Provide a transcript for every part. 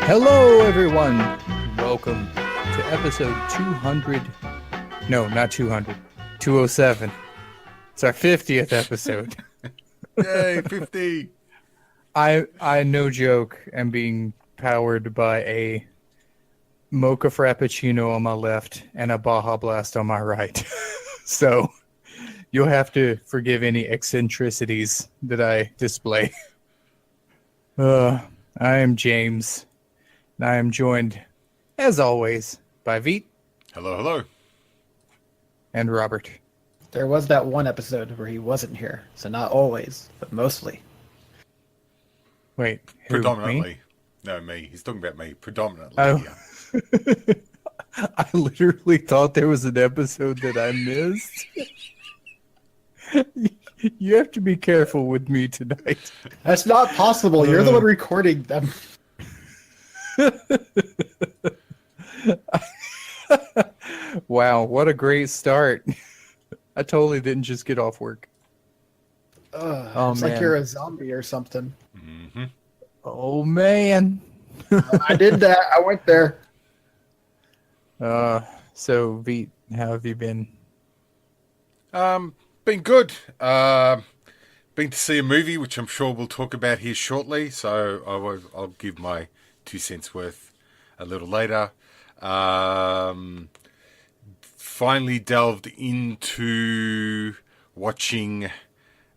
Hello, everyone. Welcome to episode 200. No, not 200. 207. It's our 50th episode. Yay, 50. I no joke, am being powered by a mocha frappuccino on my left and a Baja Blast on my right. So you'll have to forgive any eccentricities that I display. I am James. And I am joined, as always, by Veet Hello, hello. and Robert. There was that one episode where he wasn't here, so not always, but mostly. Wait, who, Predominantly. me? No, me. He's talking about me. Predominantly. Oh. Yeah. I literally thought there was an episode that I missed. You have to be careful with me tonight. That's not possible. You're the one recording them. Wow, what a great start. I totally didn't just get off work. Oh, It's man. like you're a zombie or something. Mm-hmm. Oh, man. I did that. I went there. So, Veet, how have you been? Been good. Been to see a movie, which I'm sure we'll talk about here shortly. So I'll give my 2 cents worth a little later. Finally delved into watching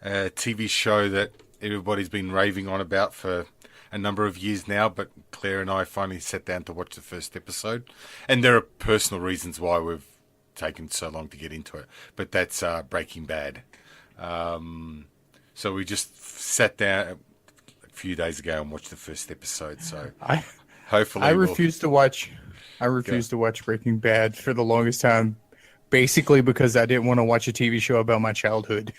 a TV show that everybody's been raving on about for a number of years now, but Claire and I finally sat down to watch the first episode. And there are personal reasons why we've taken so long to get into it, but that's Breaking Bad. So we just sat down a few days ago and watched the first episode. So hopefully I refuse to watch Breaking Bad for the longest time, basically because I didn't want to watch a TV show about my childhood.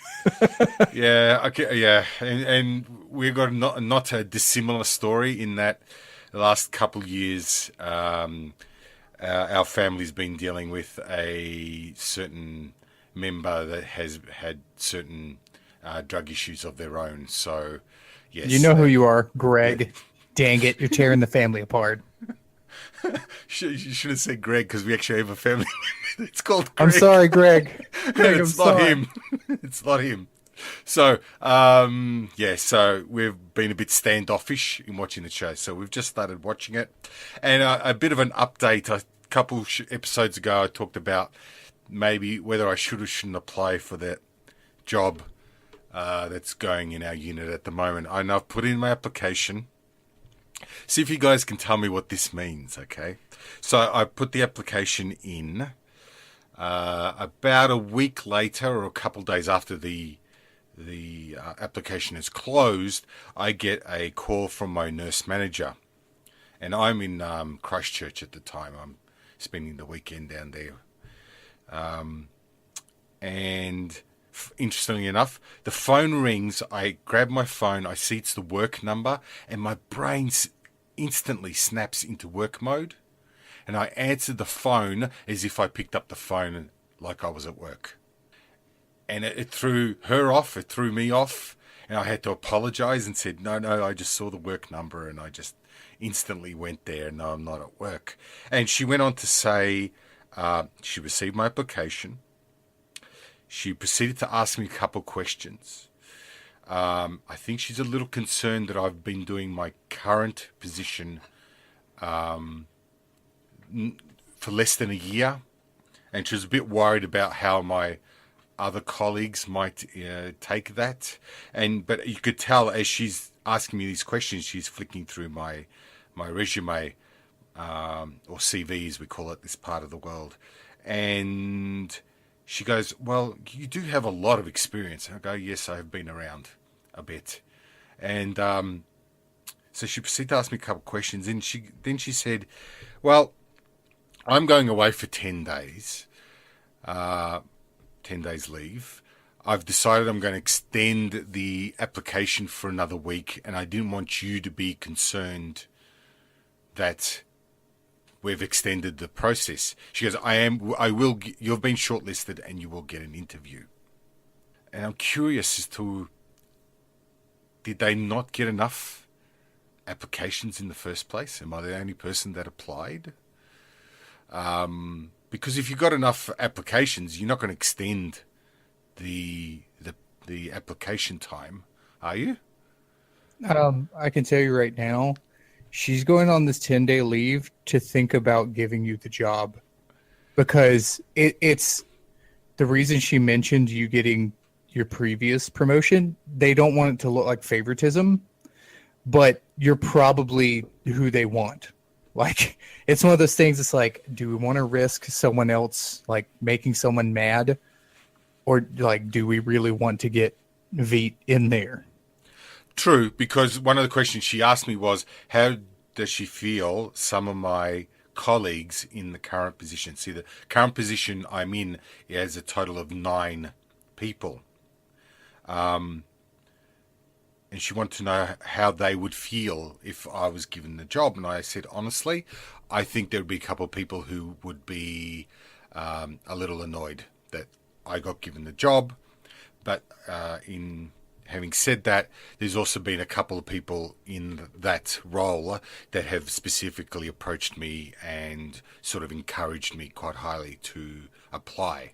Yeah, okay, yeah, and we've got not a dissimilar story in that the last couple of years, our family's been dealing with a certain member that has had certain drug issues of their own. So, yes, You know who you are, Greg. Yeah. Dang it, you're tearing the family apart. You should have said Greg because we actually have a family member. It's called Greg. I'm sorry, Greg. Greg, It's I'm not sorry. him. It's not him. So, so we've been a bit standoffish in watching the show. So we've just started watching it. And a bit of an update. A couple episodes ago, I talked about maybe whether I should or shouldn't apply for that job that's going in our unit at the moment. And I've put in my application. See if you guys can tell me what this means, okay? So I put the application in. About a week later, or a couple of days after the application is closed, I get a call from my nurse manager, and I'm in Christchurch at the time. I'm spending the weekend down there, and interestingly enough, the phone rings. I grab my phone. I see it's the work number, and my brain instantly snaps into work mode. And I answered the phone as if I picked up the phone like I was at work. And it threw her off, it threw me off, and I had to apologize and said, no, I just saw the work number and I just instantly went there. No, I'm not at work. And she went on to say she received my application. She proceeded to ask me a couple questions. I think she's a little concerned that I've been doing my current position for less than a year, and she was a bit worried about how my other colleagues might take that. But you could tell as she's asking me these questions, she's flicking through my resume, or CV as we call it this part of the world, and she goes, "Well, you do have a lot of experience." And I go, "Yes, I have been around a bit," and so she proceeded to ask me a couple of questions, and she said, "Well, I'm going away for 10 days, 10 days leave. I've decided I'm going to extend the application for another week, and I didn't want you to be concerned that we've extended the process." She goes, you've been shortlisted and you will get an interview. And I'm curious as to, did they not get enough applications in the first place? Am I the only person that applied? Because if you've got enough applications, you're not going to extend the application time, are you? I can tell you right now, she's going on this 10-day leave to think about giving you the job, because it's the reason she mentioned you getting your previous promotion. They don't want it to look like favoritism, but you're probably who they want. Like, it's one of those things. It's like, do we want to risk someone else like making someone mad, or like, do we really want to get Veet in there? True, because one of the questions she asked me was, how does she feel some of my colleagues in the current position? See, the current position I'm in has a total of 9 people. And she wanted to know how they would feel if I was given the job. And I said, honestly, I think there would be a couple of people who would be a little annoyed that I got given the job. But in having said that, there's also been a couple of people in that role that have specifically approached me and sort of encouraged me quite highly to apply.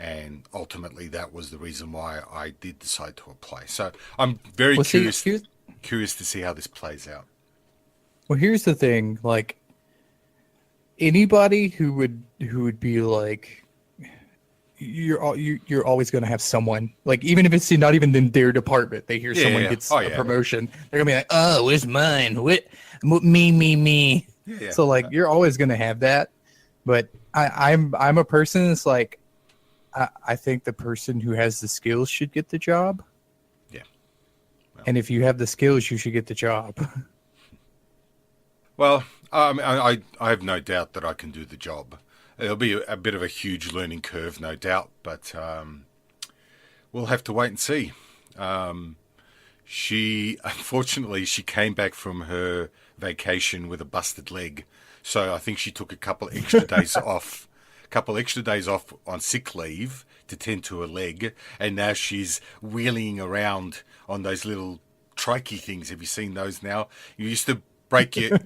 And ultimately, that was the reason why I did decide to apply. So I'm very curious to see how this plays out. Well, here's the thing: like, anybody who would be like, you're always going to have someone, like, even if it's not even in their department, they hear someone gets a promotion, they're gonna be like, oh, where's mine? What me? Yeah. So like, you're always going to have that. But I'm a person that's like, I think the person who has the skills should get the job. Yeah. Well. And if you have the skills, you should get the job. Well, I have no doubt that I can do the job. It'll be a bit of a huge learning curve, no doubt, but we'll have to wait and see. Unfortunately, she came back from her vacation with a busted leg, so I think she took a couple extra days off. Couple extra days off on sick leave to tend to her leg, and now she's wheeling around on those little trikey things. Have you seen those now? You used to break your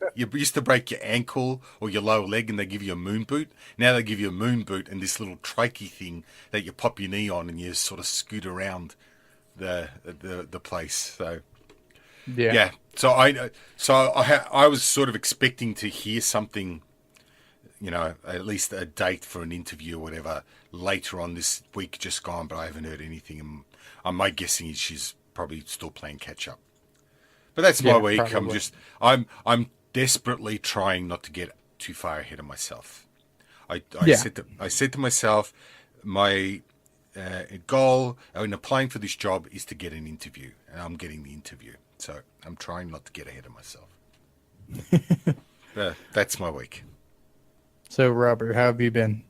ankle or your lower leg, and they give you a moon boot. Now they give you a moon boot and this little trikey thing that you pop your knee on, and you sort of scoot around the place. So yeah. So I was sort of expecting to hear something, at least a date for an interview or whatever later on this week just gone, but I haven't heard anything. And my guessing is she's probably still playing catch up. But that's my week. Probably. I'm desperately trying not to get too far ahead of myself. I said to myself, my goal in applying for this job is to get an interview, and I'm getting the interview. So I'm trying not to get ahead of myself. That's my week. So, Robert, how have you been?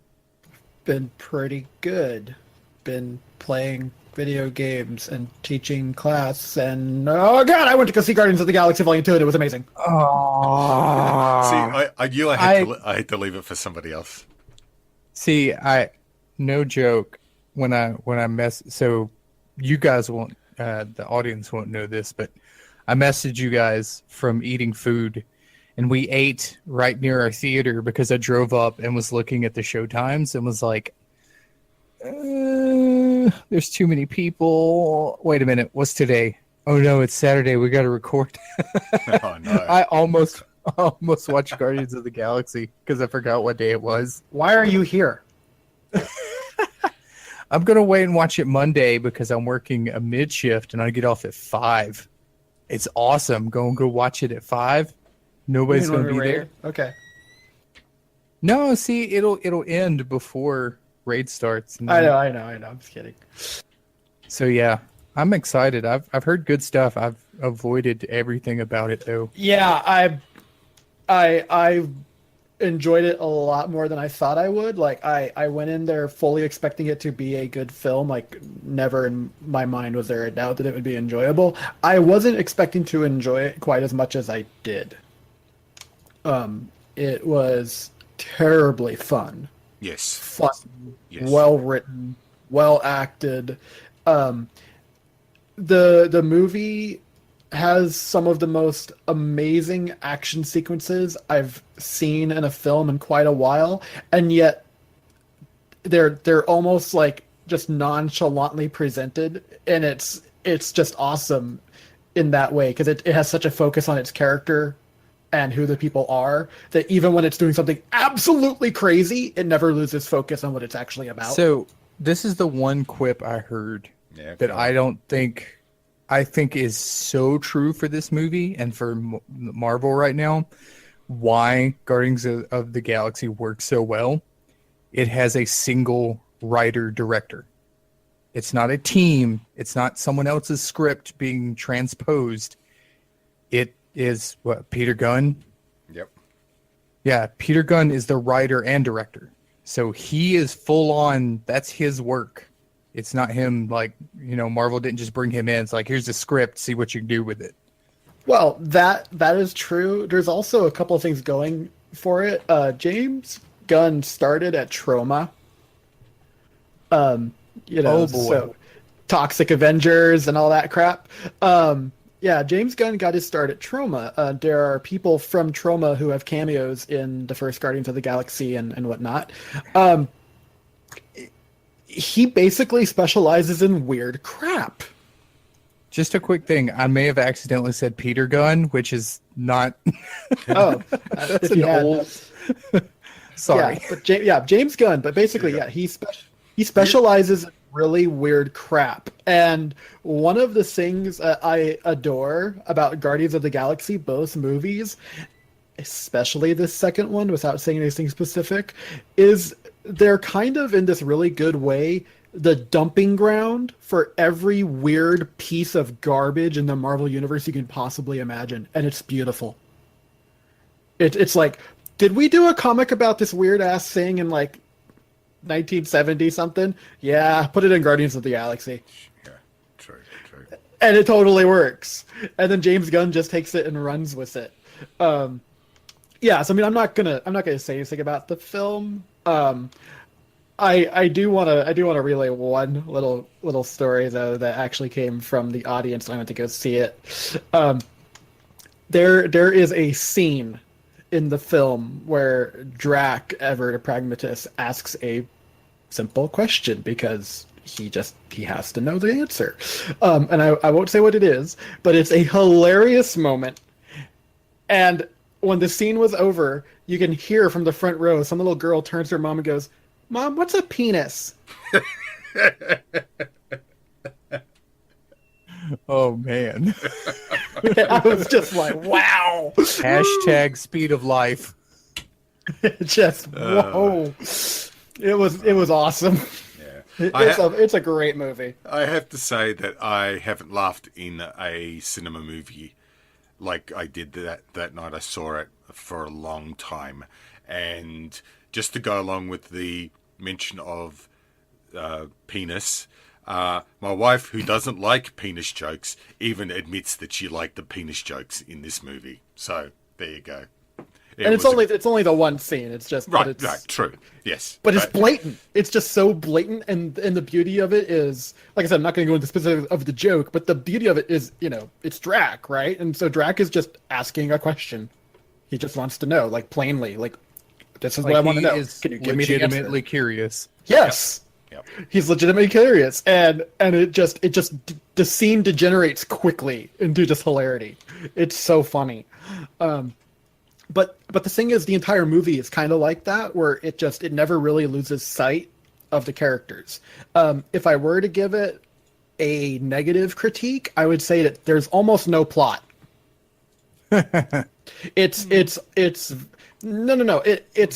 Been pretty good. Been playing video games and teaching class, and oh god, I went to go see Guardians of the Galaxy Volume 2, and it was amazing. Oh, see, I knew I had to leave it for somebody else. See, no joke. When I so you guys won't, the audience won't know this, but I messaged you guys from eating food. And we ate right near our theater because I drove up and was looking at the show times and was like, there's too many people. Wait a minute. What's today? Oh, no, it's Saturday. We got to record. Oh, no. I almost watched Guardians of the Galaxy because I forgot what day it was. Why are you here? I'm going to wait and watch it Monday because I'm working a mid shift and I get off at 5. It's awesome. Go watch it at 5. Nobody's going to be there. Okay. No, see, it'll end before raid starts. I know. I'm just kidding. So yeah, I'm excited. I've heard good stuff. I've avoided everything about it though. Yeah, I enjoyed it a lot more than I thought I would. Like I went in there fully expecting it to be a good film. Like never in my mind was there a doubt that it would be enjoyable. I wasn't expecting to enjoy it quite as much as I did. It was terribly fun. Yes. Fun. Yes. Well written, well acted. The movie has some of the most amazing action sequences I've seen in a film in quite a while, and yet they're almost like just nonchalantly presented, and it's just awesome in that way because it has such a focus on its character and who the people are that even when it's doing something absolutely crazy, it never loses focus on what it's actually about. So this is the one quip I heard that I think is so true for this movie and for Marvel right now. Why Guardians of the Galaxy works so well. It has a single writer director. It's not a team. It's not someone else's script being transposed. It is what, Peter Gunn? Yep. Yeah, Peter Gunn is the writer and director. So he is full on, that's his work. It's not him like, Marvel didn't just bring him in. It's like, here's the script, see what you can do with it. Well, that is true. There's also a couple of things going for it. James Gunn started at Troma. Oh boy. So Toxic Avengers and all that crap. Yeah, James Gunn got his start at Troma. There are people from Troma who have cameos in the first Guardians of the Galaxy and whatnot. He basically specializes in weird crap. Just a quick thing. I may have accidentally said Peter Gunn, which is not... Oh, that's an old... Sorry. Yeah, James Gunn. But basically, yeah, he specializes in really weird crap. And one of the things I adore about Guardians of the Galaxy, both movies, especially the second one, without saying anything specific, is they're kind of in this really good way the dumping ground for every weird piece of garbage in the Marvel universe you can possibly imagine. And it's beautiful. It's like, did we do a comic about this weird ass thing in like 1970 something? Yeah, put it in Guardians of the Galaxy. Yeah, true. And it totally works. And then James Gunn just takes it and runs with it. Yeah, so I mean, I'm not gonna say anything about the film. I do want to relay one little story though that actually came from the audience. I went to go see it. There is a scene in the film where Drac, ever a pragmatist, asks a simple question because he has to know the answer. And I won't say what it is, but it's a hilarious moment. And when the scene was over, you can hear from the front row, some little girl turns to her mom and goes, "Mom, what's a penis?" Oh, man. I was just like, wow. Hashtag speed of life. Just, whoa. It was awesome. Yeah. It's a great movie. I have to say that I haven't laughed in a cinema movie like I did that night I saw it for a long time. And just to go along with the mention of penis, my wife, who doesn't like penis jokes, even admits that she liked the penis jokes in this movie. So there you go. And it's only the one scene. It's just right, true, yes. But it's blatant. It's just so blatant, and the beauty of it is, like I said, I'm not going to go into specifics of the joke, but the beauty of it is, it's Drac, right? And so Drac is just asking a question. He just wants to know, like plainly, like, this is what I want to know. Can you give me the answer? Legitimately curious. Yes. Yep. He's legitimately curious, and the scene degenerates quickly into just hilarity. It's so funny. But the thing is, the entire movie is kind of like that, where it never really loses sight of the characters. If I were to give it a negative critique, I would say that there's almost no plot. It's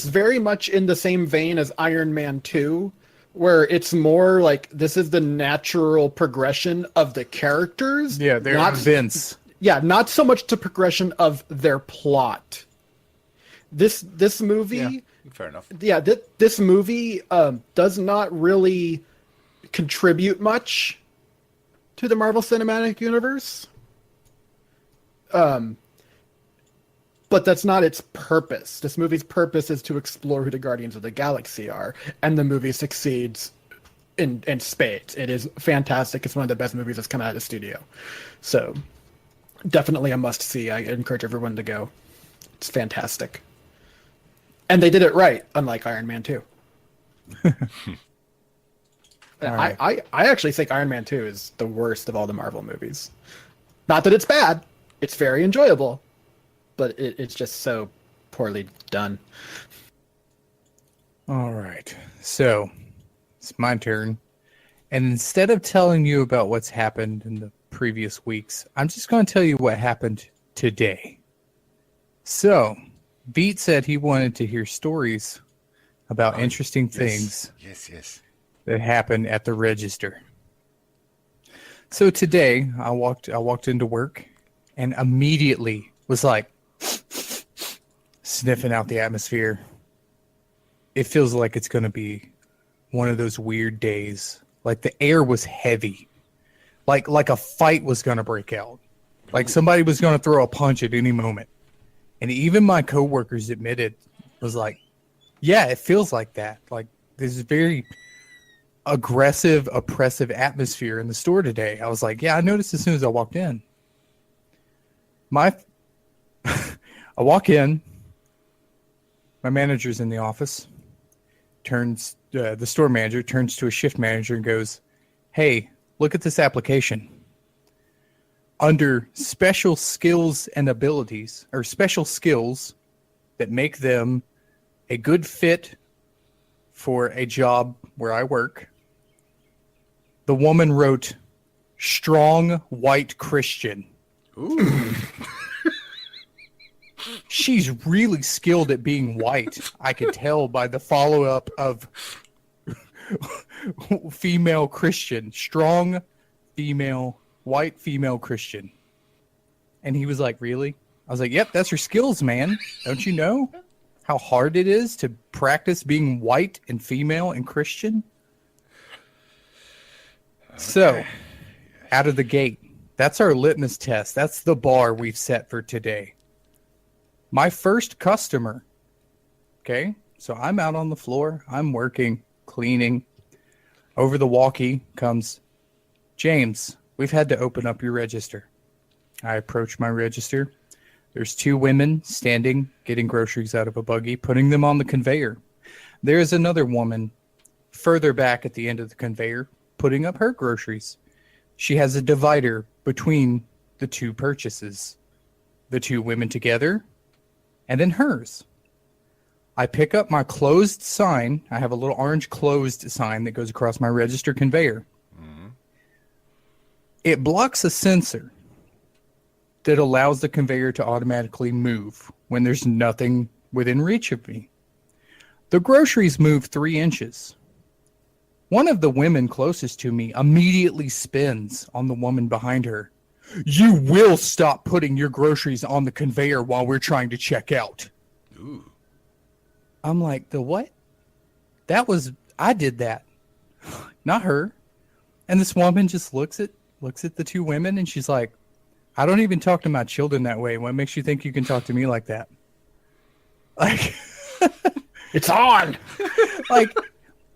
very much in the same vein as Iron Man 2, where it's more like this is the natural progression of the characters. Yeah, they're not Vince. Yeah, not so much the progression of their plot. This movie, Yeah, fair enough. Yeah, this movie does not really contribute much to the Marvel Cinematic Universe. But that's not its purpose. This movie's purpose is to explore who the Guardians of the Galaxy are, and the movie succeeds in spades. It is fantastic. It's one of the best movies that's come out of the studio. So, Definitely a must see. I encourage everyone to go. It's fantastic. And they did it right, unlike Iron Man 2. All right. I actually think Iron Man 2 is the worst of all the Marvel movies. Not that it's bad. It's very enjoyable. But it's just so poorly done. All right. So it's my turn. And instead of telling you about what's happened in the previous weeks, I'm just going to tell you what happened today. So, Veet said he wanted to hear stories about interesting things Yes. that happened at the register. So today, I walked into work and immediately was like sniffing out the atmosphere. It feels like it's going to be one of those weird days. Like the air was heavy. Like a fight was going to break out. Like somebody was going to throw a punch at any moment. And even my coworkers admitted, was like, yeah, it feels like that. Like there's a very aggressive, oppressive atmosphere in the store today. I was like, yeah, I noticed as soon as I walked in. I walk in, my manager's in the office, the store manager turns to a shift manager and goes, hey, look at this application. Under special skills and abilities, or special skills that make them a good fit for a job where I work, the woman wrote, strong white Christian. Ooh. She's really skilled at being white. I could tell by the follow-up of female Christian, strong female, white female Christian. And he was like, really? I was like, yep, that's her skills, man. Don't you know how hard it is to practice being white and female and Christian? Okay. So, out of the gate, that's our litmus test. That's the bar we've set for today. My first customer, okay? So I'm out on the floor. I'm working, cleaning. Over the walkie comes, James, we've had to open up your register. I approach my register. There's two women standing, getting groceries out of a buggy, putting them on the conveyor. There's another woman further back at the end of the conveyor, putting up her groceries. She has a divider between the two purchases. The two women together, and then hers. I pick up my closed sign. I have a little orange closed sign that goes across my register conveyor. Mm-hmm. It blocks a sensor that allows the conveyor to automatically move when there's nothing within reach of me. The groceries move 3 inches. One of the women closest to me immediately spins on the woman behind her. You will stop putting your groceries on the conveyor while we're trying to check out. Ooh. I'm like, the what? I did that. Not her. And this woman just looks at the two women and she's like, I don't even talk to my children that way. What makes you think you can talk to me like that? Like, it's on. Like,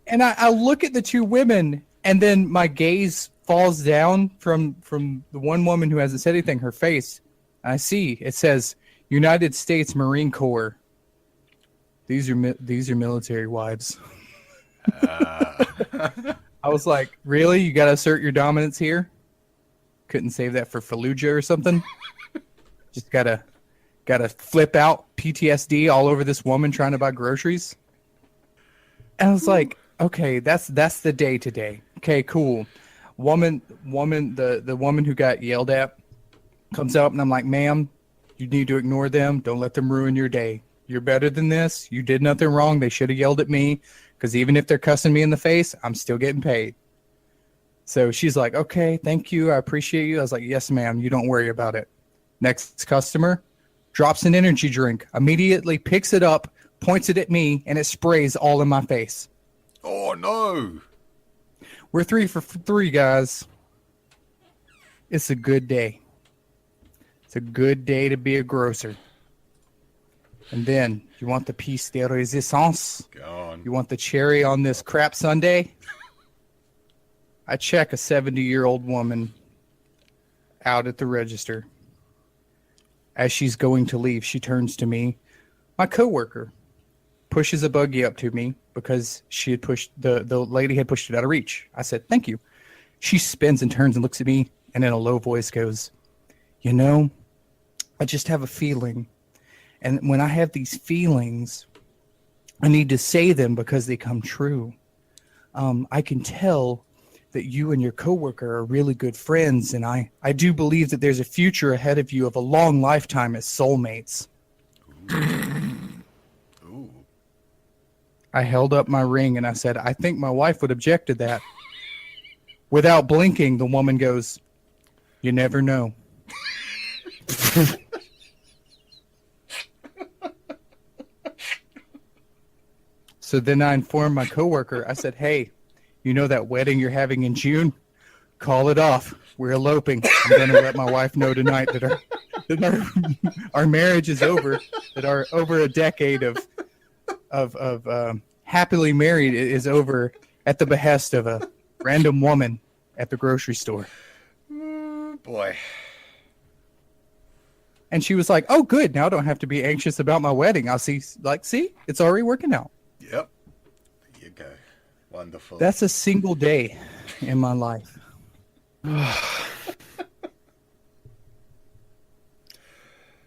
and I look at the two women and then my gaze falls down from the one woman who hasn't said anything, her face. I see it says United States Marine Corps. These are military wives. I was like, really? You got to assert your dominance here? Couldn't save that for Fallujah or something? Just gotta flip out PTSD all over this woman trying to buy groceries. And I was like, okay, that's the day today. Okay, cool. The woman who got yelled at comes up and I'm like, ma'am, you need to ignore them. Don't let them ruin your day. You're better than this. You did nothing wrong. They should have yelled at me because even if they're cussing me in the face, I'm still getting paid. So she's like, okay, thank you. I appreciate you. I was like, yes, ma'am. You don't worry about it. Next customer drops an energy drink, immediately picks it up, points it at me, and it sprays all in my face. Oh, no. We're 3 for 3, guys. It's a good day. It's a good day to be a grocer. And then, you want the piece de resistance? Go on. You want the cherry on this crap sundae? I check a 70-year-old woman out at the register. As she's going to leave, she turns to me. My coworker pushes a buggy up to me because she had pushed the lady had pushed it out of reach. I said, "Thank you." She spins and turns and looks at me, and in a low voice goes, "You know, I just have a feeling. And when I have these feelings, I need to say them because they come true. I can tell that you and your coworker are really good friends, and I do believe that there's a future ahead of you of a long lifetime as soulmates." Ooh. I held up my ring and I said, "I think my wife would object to that." Without blinking, the woman goes, "You never know." So then I informed my coworker. I said, "Hey, you know that wedding you're having in June? Call it off. We're eloping. I'm going to let my wife know tonight that our marriage is over. That our over a decade of happily married is over at the behest of a random woman at the grocery store." Boy. And she was like, "Oh, good. Now I don't have to be anxious about my wedding. I'll see, it's already working out." Yep. There you go. Wonderful. That's a single day in my life.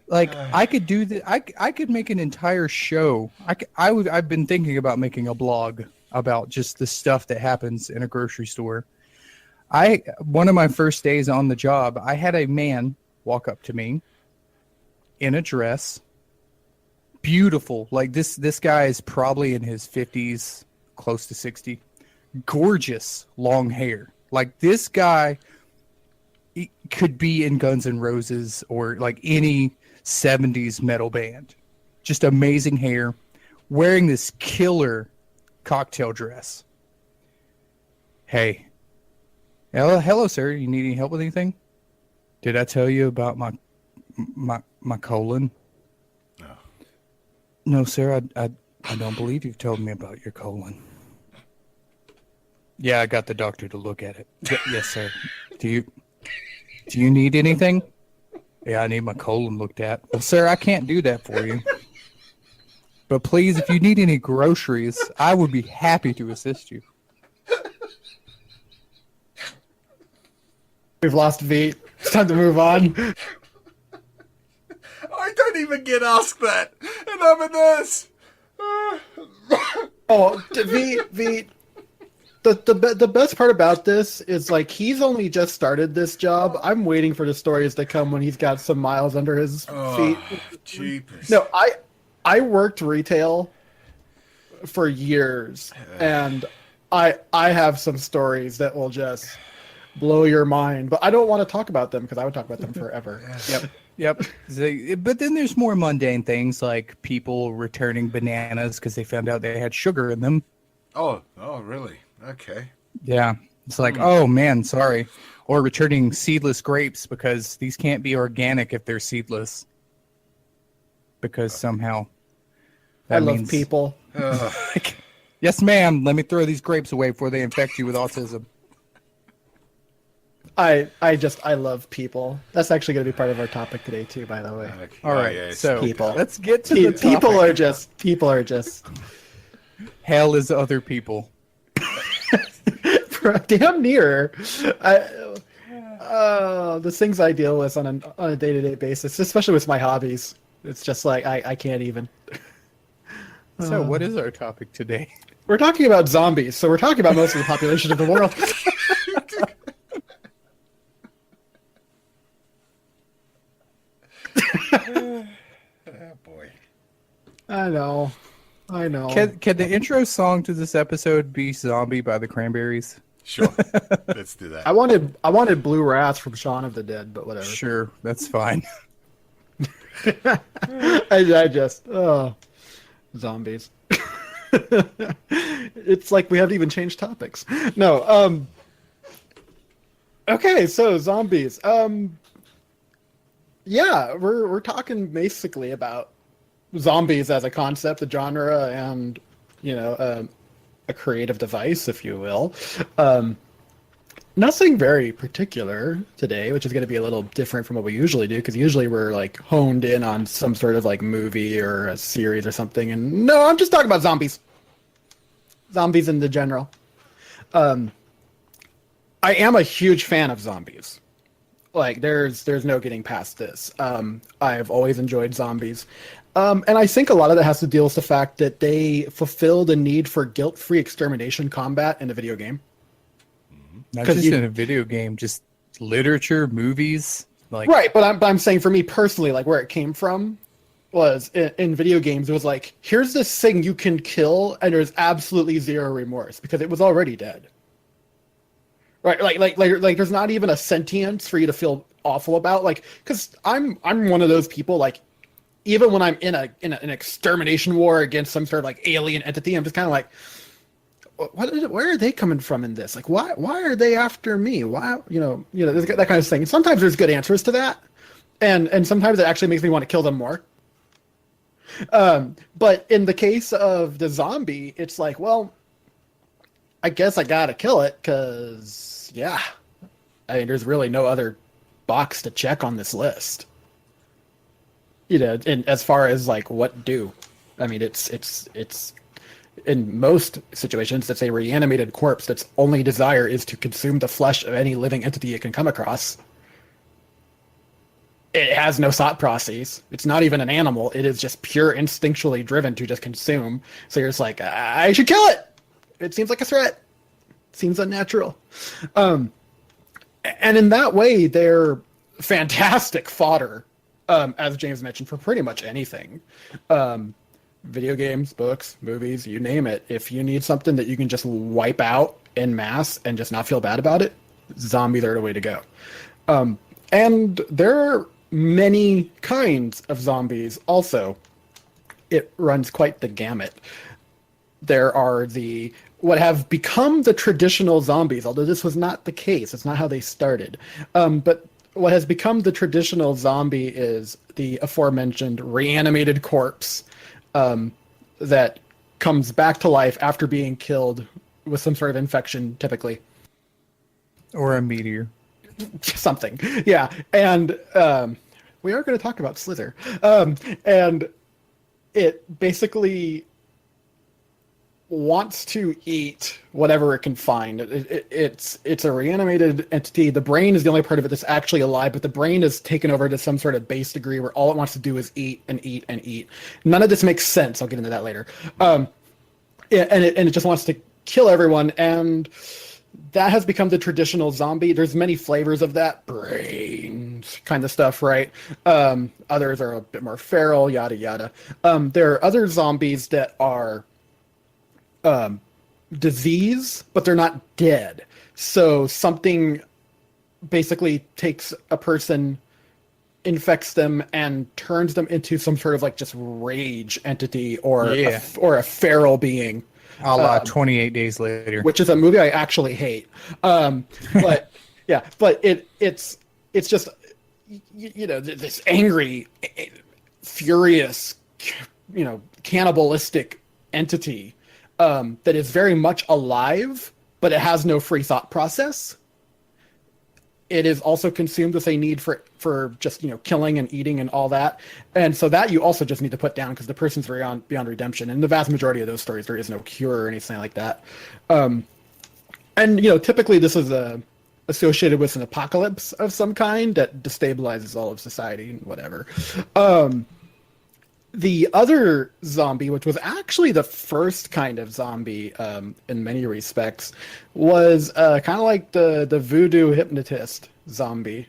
Like, I could do that. I could make an entire show. I've been thinking about making a blog about just the stuff that happens in a grocery store. One of my first days on the job, I had a man walk up to me in a dress. Beautiful. Like this guy is probably in his 50s, close to 60. Gorgeous long hair. Like this guy could be in Guns N' Roses or like any 70s metal band. Just amazing hair. Wearing this killer cocktail dress. "Hey. Hello, sir. You need any help with anything? Did I tell you about my colon?" No. "No, sir. I don't believe you've told me about your colon." "Yeah, I got the doctor to look at it." Yes, sir. Do you need anything?" "Yeah, I need my colon looked at." "Well, sir, I can't do that for you. But please, if you need any groceries, I would be happy to assist you." We've lost Veet. It's time to move on. I don't even get asked that. And I'm a nurse. Oh, Veet. The best part about this is like he's only just started this job. I'm waiting for the stories to come when he's got some miles under his feet. Jeepers. No, I worked retail for years, and I have some stories that will just blow your mind. But I don't want to talk about them because I would talk about them forever. Yep. But then there's more mundane things like people returning bananas because they found out they had sugar in them. Oh, really? Okay. Yeah. It's like, "Oh, man, sorry." Or returning seedless grapes because these can't be organic if they're seedless. Because somehow I love people. Like, "Yes, ma'am. Let me throw these grapes away before they infect you with autism." I love people. That's actually going to be part of our topic today too, by the way. Okay. All right. yes. So People. let's get to the topic. People are just Hell is other people. damn near. The things I deal with on a day-to-day basis, especially with my hobbies. It's just like I can't even. So what is our topic today? We're talking about zombies, so we're talking about most of the population of the world. Oh, boy. I know. Can the intro song to this episode be "Zombie" by the Cranberries? Sure. Let's do that. I wanted Blue Rats from Shaun of the Dead, but whatever. Sure, that's fine. I just zombies. It's like we haven't even changed topics. No. Okay, so zombies. Yeah, we're talking basically about zombies as a concept, a genre, and a creative device, if you will. Nothing very particular today, which is going to be a little different from what we usually do, because usually we're like honed in on some sort of like movie or a series or something. And no, I'm just talking about zombies. Zombies in the general. Um, I am a huge fan of zombies. Like there's no getting past this. I've always enjoyed zombies. And I think a lot of that has to deal with the fact that they fulfill the need for guilt-free extermination combat in a video game. Not 'Cause just you- in a video game, just literature, movies. Like, Right, but I'm saying for me personally, like where it came from was in video games. It was like, here's this thing you can kill, and there's absolutely zero remorse because it was already dead. Right, like there's not even a sentience for you to feel awful about. Like, because I'm one of those people. Like, even when I'm in an extermination war against some sort of like alien entity, I'm just kind of like, where are they coming from in this? Like, why are they after me? Why, that kind of thing. Sometimes there's good answers to that, and sometimes it actually makes me want to kill them more. But in the case of the zombie, it's like, well, I guess I gotta kill it because, yeah, I mean, there's really no other box to check on this list. And as far as like what do, I mean, it's in most situations, it's a reanimated corpse that's only desire is to consume the flesh of any living entity it can come across. It has no thought process. It's not even an animal. It is just pure instinctually driven to just consume. So you're just like, I should kill it. It seems like a threat. It seems unnatural. And in that way, they're fantastic fodder, as James mentioned, for pretty much anything. Video games, books, movies, you name it. If you need something that you can just wipe out en masse and just not feel bad about it, zombies are the way to go. And there are many kinds of zombies also. It runs quite the gamut. There are what have become the traditional zombies, although this was not the case. It's not how they started. But what has become the traditional zombie is the aforementioned reanimated corpse that comes back to life after being killed with some sort of infection, typically. or a meteor. Something. Yeah. And we are going to talk about Slither. And it basically wants to eat whatever it can find. It's a reanimated entity. The brain is the only part of it that's actually alive, but the brain is taken over to some sort of base degree where all it wants to do is eat and eat and eat. None of this makes sense. I'll get into that later. And it just wants to kill everyone, and that has become the traditional zombie. There's many flavors of that, brains kind of stuff, right? Others are a bit more feral, yada yada. There are other zombies that are disease, but they're not dead. So something basically takes a person, infects them, and turns them into some sort of like just rage entity or a feral being. A la 28 Days Later. Which is a movie I actually hate. But yeah, but it's just, this angry, furious, cannibalistic entity that is very much alive, but it has no free thought process. It is also consumed with a need for just, killing and eating and all that. And so that you also just need to put down because the person's beyond redemption. And the vast majority of those stories, there is no cure or anything like that. And, typically this is associated with an apocalypse of some kind that destabilizes all of society and whatever. The other zombie, which was actually the first kind of zombie in many respects, was kind of like the voodoo hypnotist zombie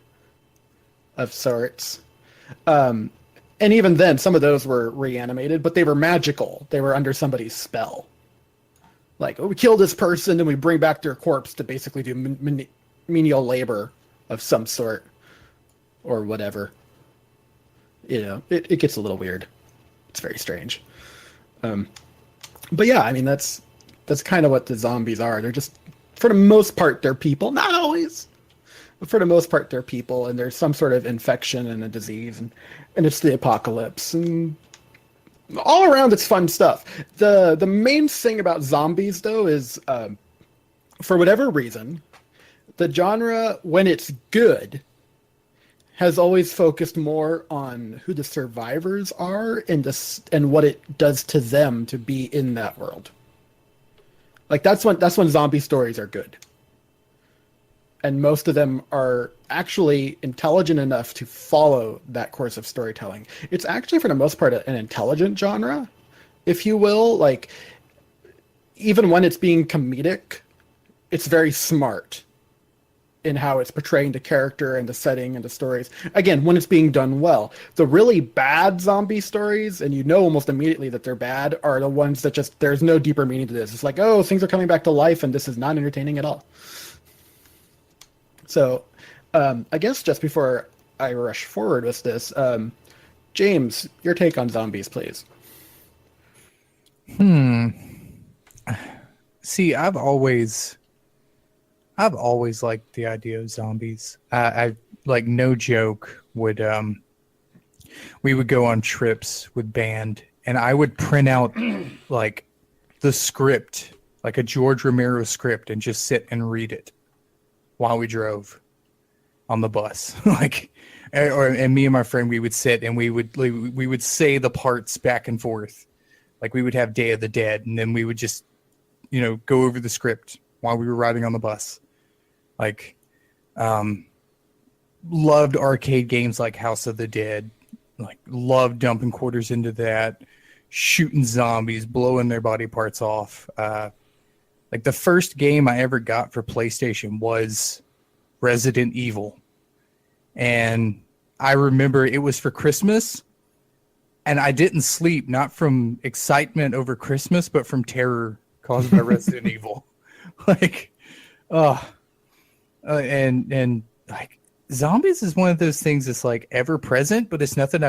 of sorts. And even then, some of those were reanimated, but they were magical. They were under somebody's spell. Like, we kill this person and we bring back their corpse to basically do menial labor of some sort or whatever. It gets a little weird. It's very strange. But yeah, I mean, that's kind of what the zombies are. They're just, for the most part, they're people. Not always, but for the most part, they're people, and there's some sort of infection and a disease, and it's the apocalypse, and all around it's fun stuff. The main thing about zombies, though, is for whatever reason, the genre, when it's good, has always focused more on who the survivors are and what it does to them to be in that world. Like that's when zombie stories are good. And most of them are actually intelligent enough to follow that course of storytelling. It's actually, for the most part, an intelligent genre, if you will. Like, even when it's being comedic, it's very smart in how it's portraying the character and the setting and the stories. Again, when it's being done well. The really bad zombie stories, and you know almost immediately that they're bad, are the ones that just, there's no deeper meaning to this. It's like, oh, things are coming back to life, and this is not entertaining at all. So, I guess just before I rush forward with this, James, your take on zombies, please. See, I've always liked the idea of zombies. I like, no joke, we would go on trips with band, and I would print out like the script, like a George Romero script, and just sit and read it while we drove on the bus. And me and my friend, we would sit and we would say the parts back and forth. Like, we would have Day of the Dead, and then we would just, go over the script while we were riding on the bus. Like, loved arcade games like House of the Dead. Like, loved dumping quarters into that, shooting zombies, blowing their body parts off. Like, the first game I ever got for PlayStation was Resident Evil. And I remember it was for Christmas, and I didn't sleep, not from excitement over Christmas, but from terror caused by Resident Evil. Like, and like, zombies is one of those things that's like ever present, but it's nothing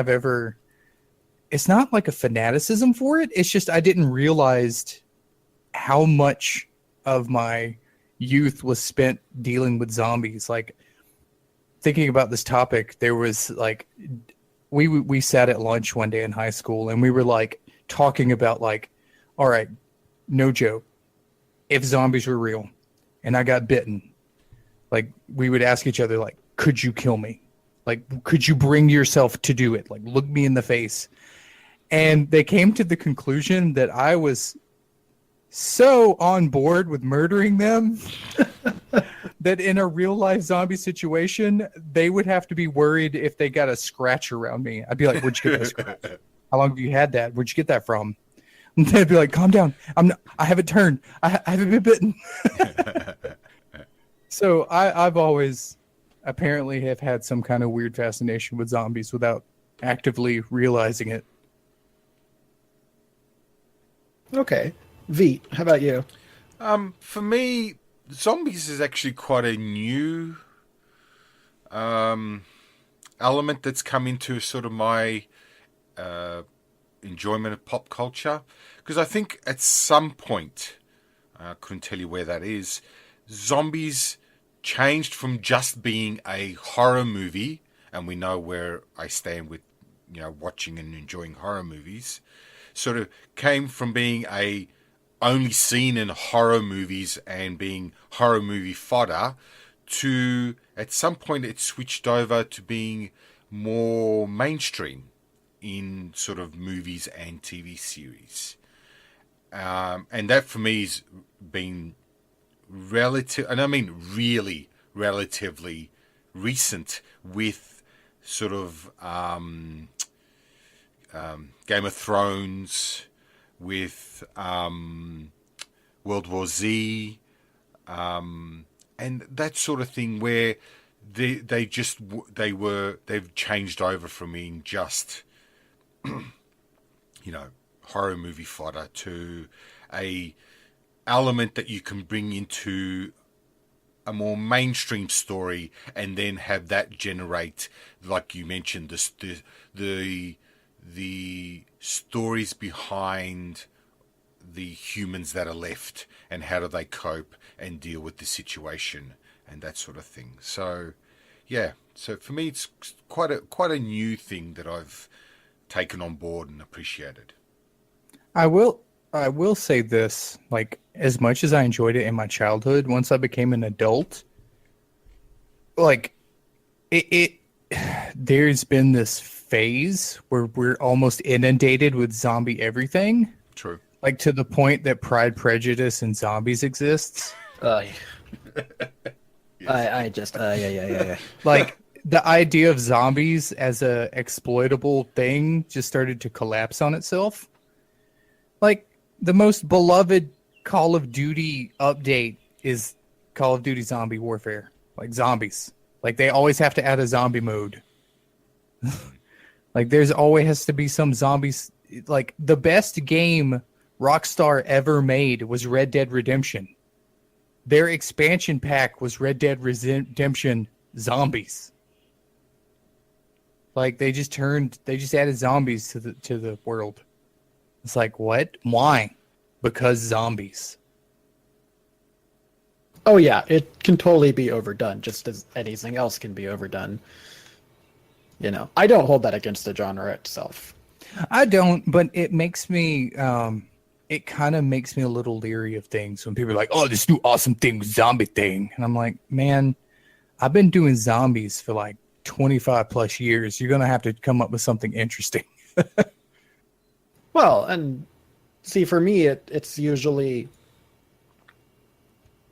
it's not like a fanaticism for it. It's just, I didn't realize how much of my youth was spent dealing with zombies. Like, thinking about this topic, there was like, we sat at lunch one day in high school, and we were like talking about, like, all right, no joke, if zombies were real and I got bitten, like, we would ask each other, like, could you kill me? Like, could you bring yourself to do it? Like, look me in the face. And they came to the conclusion that I was so on board with murdering them that in a real life zombie situation, they would have to be worried if they got a scratch around me. I'd be like, where'd you get that scratch? How long have you had that? Where'd you get that from? And they'd be like, calm down. I haven't turned. I haven't been bitten. So I've always apparently have had some kind of weird fascination with zombies without actively realizing it. Okay. Veet, how about you? For me, zombies is actually quite a new element that's come into sort of my enjoyment of pop culture. Because I think at some point, I couldn't tell you where that is, zombies changed from just being a horror movie, and we know where I stand with, watching and enjoying horror movies, sort of came from being a only seen in horror movies and being horror movie fodder to, at some point, it switched over to being more mainstream in sort of movies and TV series. And that for me has been relative, and I mean really relatively recent, with sort of Game of Thrones, with World War Z, and that sort of thing, where they've changed over from being just horror movie fodder to a element that you can bring into a more mainstream story, and then have that generate, like you mentioned, the stories behind the humans that are left, and how do they cope and deal with the situation and that sort of thing. So yeah, so for me it's quite a new thing that I've taken on board and appreciated. I will say this, like, as much as I enjoyed it in my childhood, once I became an adult, like it there's been this phase where we're almost inundated with zombie everything, True. like to the point that Pride, Prejudice, and zombies exists. I just yeah. Like the idea of zombies as a exploitable thing just started to collapse on itself. Like the most beloved Call of Duty update is Call of Duty Zombie Warfare. Like zombies. Like they always have to add a zombie mode. Like there's always has to be some zombies. Like the best game Rockstar ever made was Red Dead Redemption. Their expansion pack was Red Dead Redemption Zombies. Like they just added zombies to the world. It's like, what? Why? Because zombies. Oh yeah, it can totally be overdone, just as anything else can be overdone. You know, I don't hold that against the genre itself. I don't, but it makes me it kind of makes me a little leery of things when people are like, oh, this new awesome thing, zombie thing. And I'm like, man, I've been doing zombies for like 25 plus years. You're going to have to come up with something interesting. Well, and see, for me, it's usually,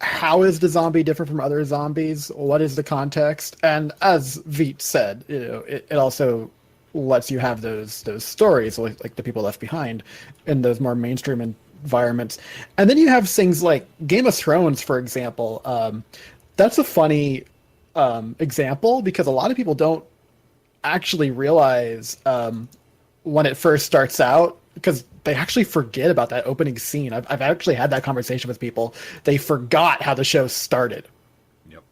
how is the zombie different from other zombies? What is the context? And as Veet said, you know, it also lets you have those stories like the people left behind in those more mainstream environments. And then you have things like Game of Thrones, for example. That's a funny example because a lot of people don't actually realize when it first starts out, because they actually forget about that opening scene. I've actually had that conversation with people. They forgot how the show started. Yep.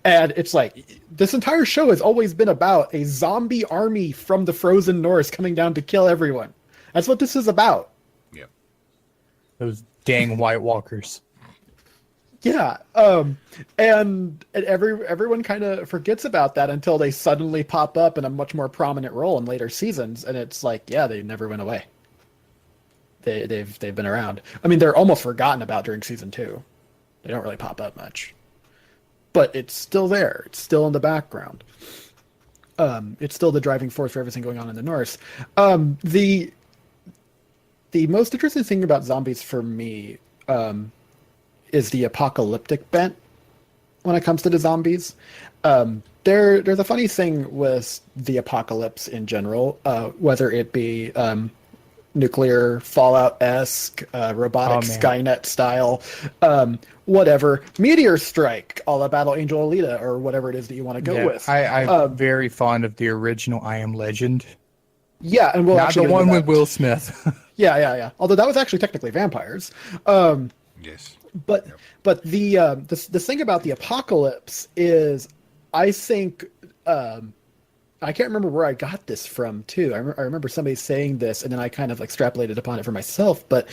And it's like, this entire show has always been about a zombie army from the frozen north coming down to kill everyone. That's what this is about. Yep. Those dang White Walkers. Yeah. And everyone kind of forgets about that until they suddenly pop up in a much more prominent role in later seasons. And it's like, yeah, they never went away. They've been around. I mean, they're almost forgotten about during season 2. They don't really pop up much. But it's still there. It's still in the background. It's still the driving force for everything going on in the North. The most interesting thing about zombies for me is the apocalyptic bent when it comes to the zombies. There's a funny thing with the apocalypse in general, whether it be nuclear Fallout-esque, robotic Skynet style, whatever, meteor strike, a la Battle Angel Alita, or whatever it is that you want to go with. I'm very fond of the original I Am Legend. Yeah, and we'll Not actually the one with Will Smith. Yeah. Although that was actually technically vampires. Yes. But the thing about the apocalypse is, I think I can't remember where I got this from too. I remember somebody saying this, and then I kind of extrapolated upon it for myself. But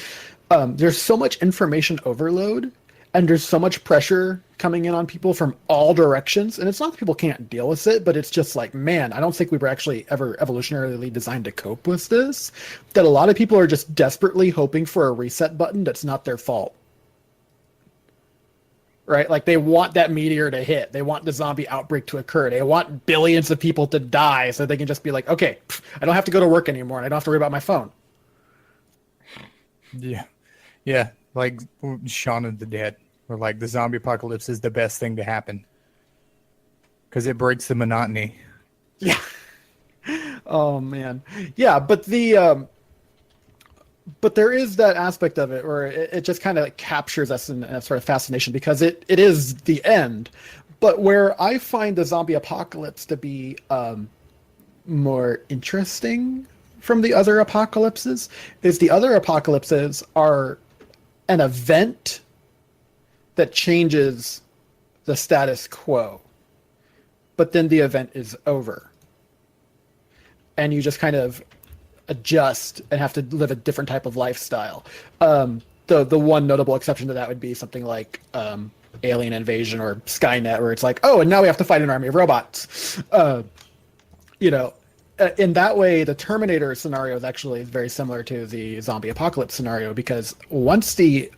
there's so much information overload, and there's so much pressure coming in on people from all directions. And it's not that people can't deal with it, but it's just like, man, I don't think we were actually ever evolutionarily designed to cope with this. That a lot of people are just desperately hoping for a reset button that's not their fault. Right? Like they want that meteor to hit. They want the zombie outbreak to occur. They want billions of people to die so they can just be like, okay, I don't have to go to work anymore and I don't have to worry about my phone. Yeah. Yeah. Like Shaun of the Dead, where like the zombie apocalypse is the best thing to happen because it breaks the monotony. Yeah. Oh man. Yeah. But but there is that aspect of it where it just kind of captures us in a sort of fascination because it is the end. But where I find the zombie apocalypse to be more interesting from the other apocalypses is the other apocalypses are an event that changes the status quo. But then the event is over. And you just kind of adjust and have to live a different type of lifestyle. The one notable exception to that would be something like Alien Invasion or Skynet, where it's like, oh, and now we have to fight an army of robots. In that way, the Terminator scenario is actually very similar to the zombie apocalypse scenario, because once the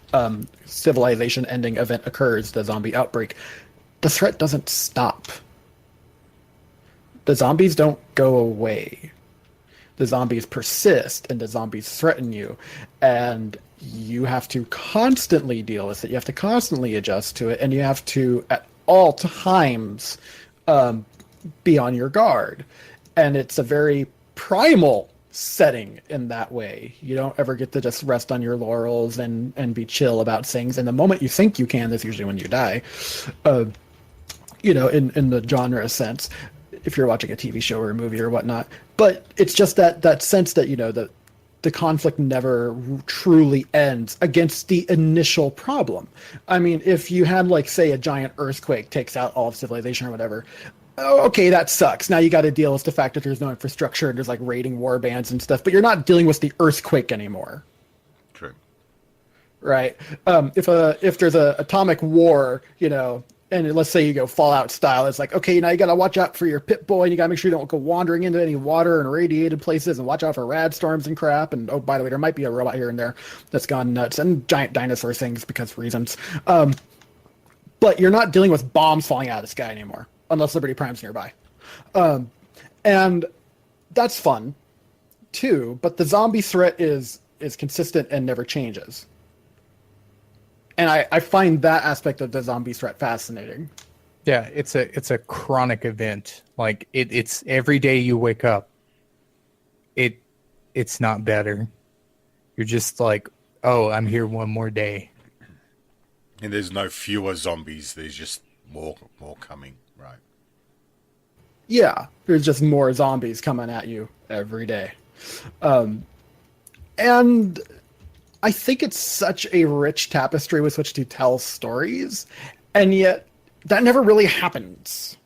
civilization ending event occurs, the zombie outbreak, the threat doesn't stop. The zombies don't go away. The zombies persist, and the zombies threaten you, and you have to constantly deal with it. You have to constantly adjust to it, and you have to, at all times, be on your guard. And it's a very primal setting in that way. You don't ever get to just rest on your laurels and be chill about things. And the moment you think you can, that's usually when you die. In the genre sense, if you're watching a TV show or a movie or whatnot. But it's just that sense that, the conflict never truly ends against the initial problem. I mean, if you had, like, say, a giant earthquake takes out all of civilization or whatever, okay, that sucks. Now you got to deal with the fact that there's no infrastructure and there's, like, raiding war bands and stuff, but you're not dealing with the earthquake anymore. True. Right? If there's a atomic war, and let's say you go Fallout style, it's like, okay, now you got to watch out for your pit boy, and you got to make sure you don't go wandering into any water and radiated places, and watch out for rad storms and crap. And oh, by the way, there might be a robot here and there that's gone nuts, and giant dinosaur things because reasons. But you're not dealing with bombs falling out of the sky anymore, unless Liberty Prime's nearby. And that's fun, too, but the zombie threat is consistent and never changes. And I find that aspect of the zombie threat fascinating. Yeah, it's a chronic event. Like it's every day you wake up. It's not better. You're just like, oh, I'm here one more day. And there's no fewer zombies. There's just more coming, right? Yeah, there's just more zombies coming at you every day. And I think it's such a rich tapestry with which to tell stories, and yet that never really happens,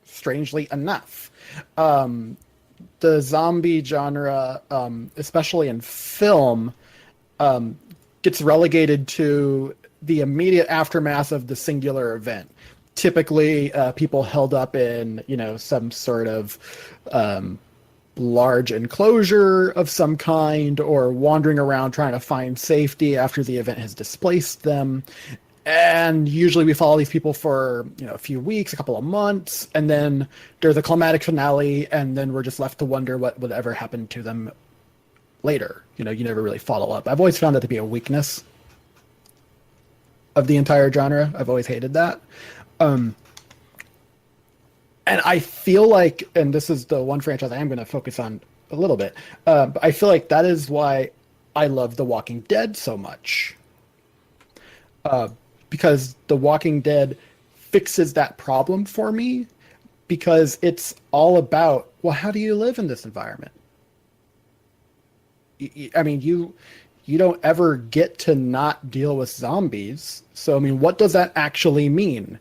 strangely enough. The zombie genre, especially in film, gets relegated to the immediate aftermath of the singular event. Typically, people held up in, some sort of large enclosure of some kind, or wandering around trying to find safety after the event has displaced them. And usually we follow these people for, a few weeks, a couple of months, and then there's a climatic finale, and then we're just left to wonder what would ever happen to them later. You never really follow up. I've always found that to be a weakness of the entire genre. I've always hated that. And I feel like, and this is the one franchise I am going to focus on a little bit, but I feel like that is why I love The Walking Dead so much. Because The Walking Dead fixes that problem for me, because it's all about, well, how do you live in this environment? I mean, you don't ever get to not deal with zombies. So, I mean, what does that actually mean?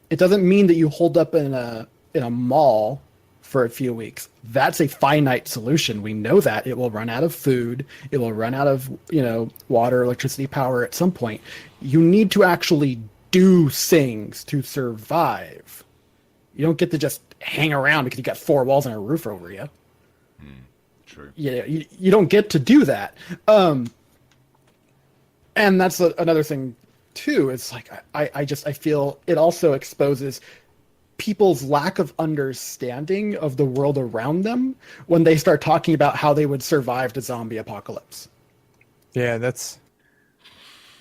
It doesn't mean that you hold up in a mall for a few weeks. That's a finite solution. We know that it will run out of food. It will run out of, water, electricity, power at some point. You need to actually do things to survive. You don't get to just hang around because you got four walls and a roof over you. True. Yeah, you don't get to do that. And that's another thing too. It's like, I feel it also exposes people's lack of understanding of the world around them when they start talking about how they would survive the zombie apocalypse. Yeah,